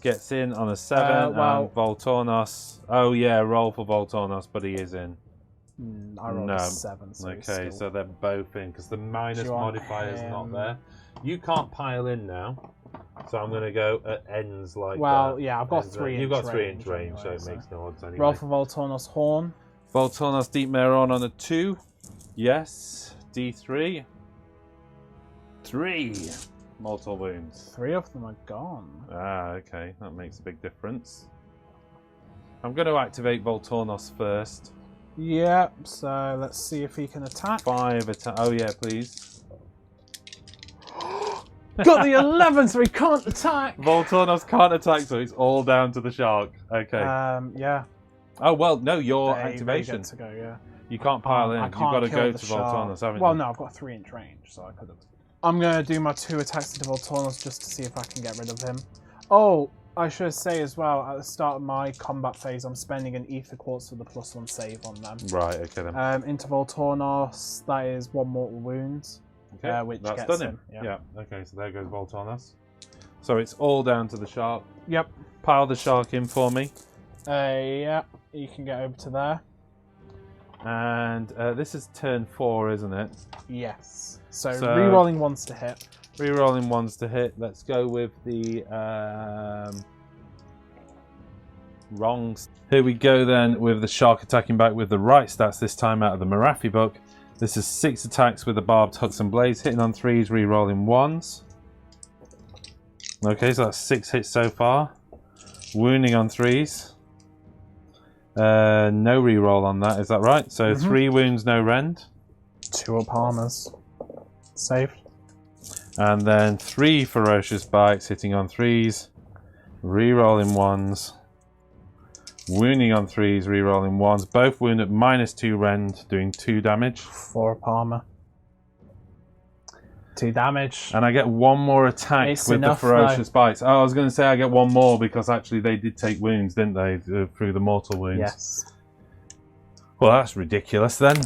gets in on a 7 and Voltornos. Oh yeah, roll for Voltornos, but he is in. I rolled a 7. So okay, so they're both in because the minus modifier is not there. You can't pile in now, so I'm going to go at ends like that. Well, yeah, I've got 3 inch. You've got 3 inch range, anyway, so it makes no odds anyway. Roll for Voltornos Horn. Voltornos Deep Meron on a 2. Yes. D3. 3. mortal wounds. 3 of them are gone. Ah, okay. That makes a big difference. I'm going to activate Voltornos first. Yep, so let's see if he can attack. 5 attack. Oh, yeah, please. Got the 11, so he can't attack. Voltornos can't attack, so it's all down to the shark. Okay. Yeah. Oh, well, no, your They activation. get to go, yeah. You can't pile in. I You've can't got to kill go the to shark. Voltornos, haven't Well, you? no, I've got 3-inch range, so I could have. I'm going to do my 2 attacks to Voltornos just to see if I can get rid of him. Oh, I should say as well, at the start of my combat phase, I'm spending an Ether Quartz for the +1 save on them. Right, okay then. Into Voltornos, that is 1 mortal wound. Okay, which that's gets done him. him. Yeah, okay, so there goes Voltornos. So it's all down to the shark. Yep. Pile the shark in for me. Yeah, you can get over to there. And this is turn 4, isn't it? Yes. So re-rolling 1s to hit. Re-rolling 1s to hit. Let's go with the wrongs. Here we go then with the shark attacking back with the right stats this time out of the Marathi book. This is 6 attacks with the barbed hooks and blades, hitting on 3s, re-rolling 1s. Okay, so that's 6 hits so far. Wounding on 3s. No re-roll on that, is that right? So 3 wounds, no rend. 2 up armors. Saved. And then 3 ferocious bites, hitting on 3s. Re-rolling 1s. Wounding on 3s, re-rolling 1s. Both wound at -2 rend, doing 2 damage. 4 up armor. 2 damage. And I get 1 more attack with the ferocious bites. Oh, I was going to say I get 1 more because actually they did take wounds, didn't they? Through the mortal wounds. Yes. Well, that's ridiculous then.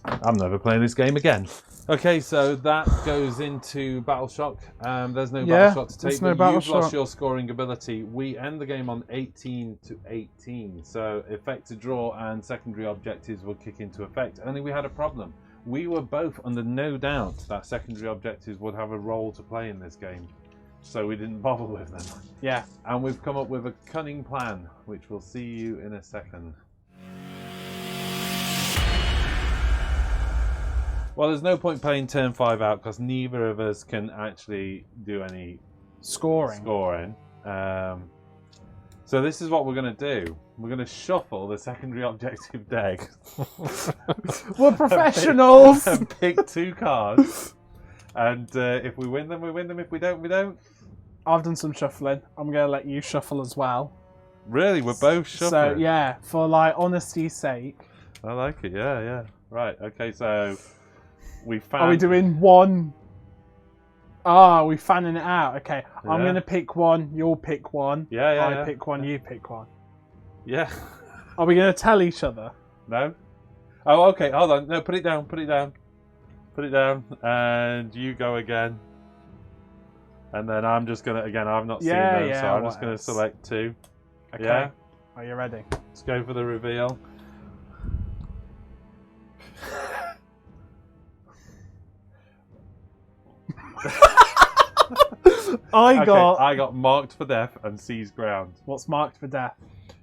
I'm never playing this game again. Okay, so that goes into Battle Shock. There's no Battle Shock to take, but you've lost your scoring ability. We end the game on 18 to 18. So effective draw and secondary objectives will kick into effect. Only we had a problem. We were both under no doubt that secondary objectives would have a role to play in this game. So we didn't bother with them. Yeah. And we've come up with a cunning plan, which we'll see you in a second. Well, there's no point playing turn 5 out because neither of us can actually do any scoring. So this is what we're going to do. We're going to shuffle the secondary objective deck. We're professionals! And pick 2 cards. And if we win them, we win them. If we don't, we don't. I've done some shuffling. I'm going to let you shuffle as well. Really? We're both shuffling? So, yeah, for like honesty's sake. I like it, yeah. Right, okay, so... Are we doing 1? Ah, we're fanning it out. Okay, yeah. I'm going to pick 1, you'll pick 1. I pick 1, you pick 1. Yeah. Are we going to tell each other? No. Oh, okay, hold on. No, put it down. Put it down. And you go again. And then I'm just going to, again, I've not seen them, so I'm just going to select 2. Okay. Yeah? Are you ready? Let's go for the reveal. I got marked for death and seized ground. What's marked for death?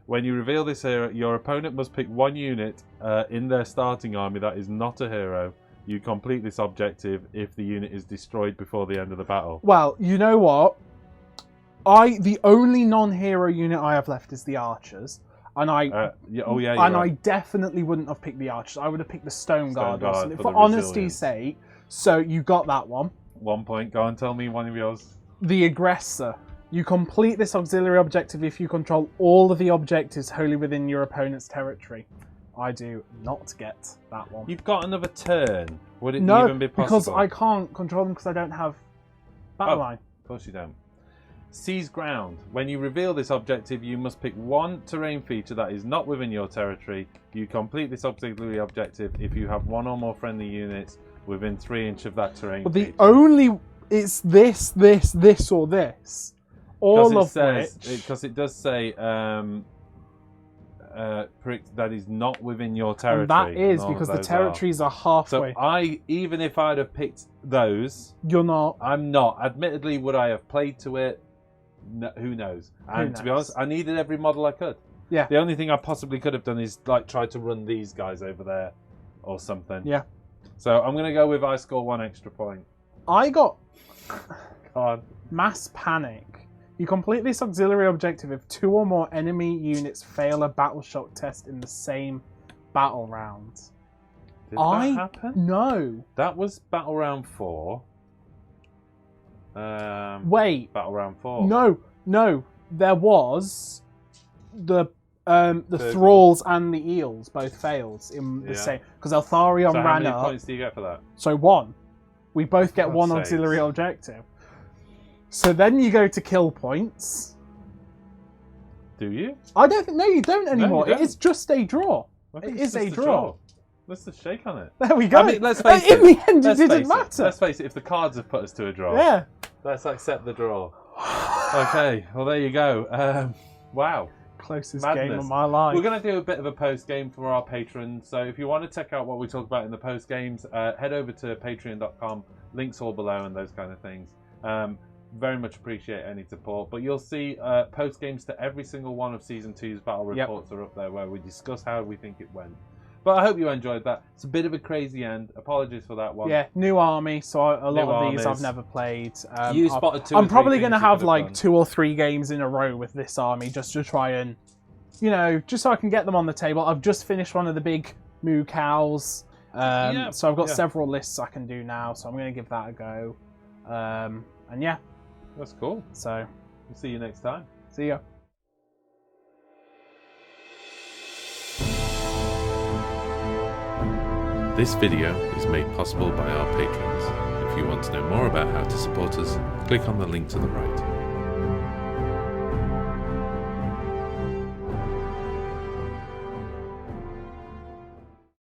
When you reveal this hero, your opponent must pick 1 unit in their starting army that is not a hero. You complete this objective if the unit is destroyed before the end of the battle. Well, you know what? The only non-hero unit I have left is the archers. And I definitely wouldn't have picked the archers. I would have picked the Stone Guard or something. For honesty's sake. So you got that one. 1 point. Go and tell me one of yours. The aggressor. You complete this auxiliary objective if you control all of the objectives wholly within your opponent's territory. I do not get that one. You've got another turn. Would it even be possible? Because I can't control them because I don't have battle line. Of course you don't. Seize ground. When you reveal this objective, you must pick 1 terrain feature that is not within your territory. You complete this auxiliary objective if you have 1 or more friendly units within 3 inches of that terrain feature. It's this, or this. Because it does say that is not within your territory. And that is because the territories are halfway. So even if I'd have picked those... You're not. I'm not. Admittedly, would I have played to it? No, who knows? And to be honest, I needed every model I could. Yeah. The only thing I possibly could have done is try to run these guys over there or something. Yeah. So I'm going to go with I score 1 extra point. I got Go on. Mass Panic. You complete this auxiliary objective if 2 or more enemy units fail a battle shock test in the same battle round. Did that happen? No. That was Battle Round 4. Wait. Battle Round 4. No. There was the Thralls and the Eels both failed in the same, because Eltharion so ran how many up. points do you get for that? So 1. We both get God's 1 sakes. auxiliary objective. So then you go to kill points. Do you? I don't think. No, you don't anymore. you don't. It is just a draw. I think It it's is a just draw. Let's just shake on it. There we go. I mean, let's face In the end, it Let's didn't face matter. Let's face it. If the cards have put us to a draw, Yeah. let's accept the draw. Okay. Well, there you go. Wow. Closest Madness. game of my life. We're going to do a bit of a post game for our patrons. So if you want to check out what we talk about in the post games, head over to patreon.com. Links all below and those kind of things. Very much appreciate any support. But you'll see post games to every single one of Season 2's battle reports are up there where we discuss how we think it went. But I hope you enjoyed that. It's a bit of a crazy end. Apologies for that one. Yeah, new army, so a lot of these I've armies. never played. You spotted 2 or I'm 3 probably things going to you have could like done. 2 or 3 games in a row with this army just to try and, just so I can get them on the table. I've just finished one of the big moo cows. So I've got several lists I can do now, so I'm going to give that a go. And yeah. That's cool. So, We'll see you next time. see ya. This video is made possible by our patrons. If you want to know more about how to support us, click on the link to the right.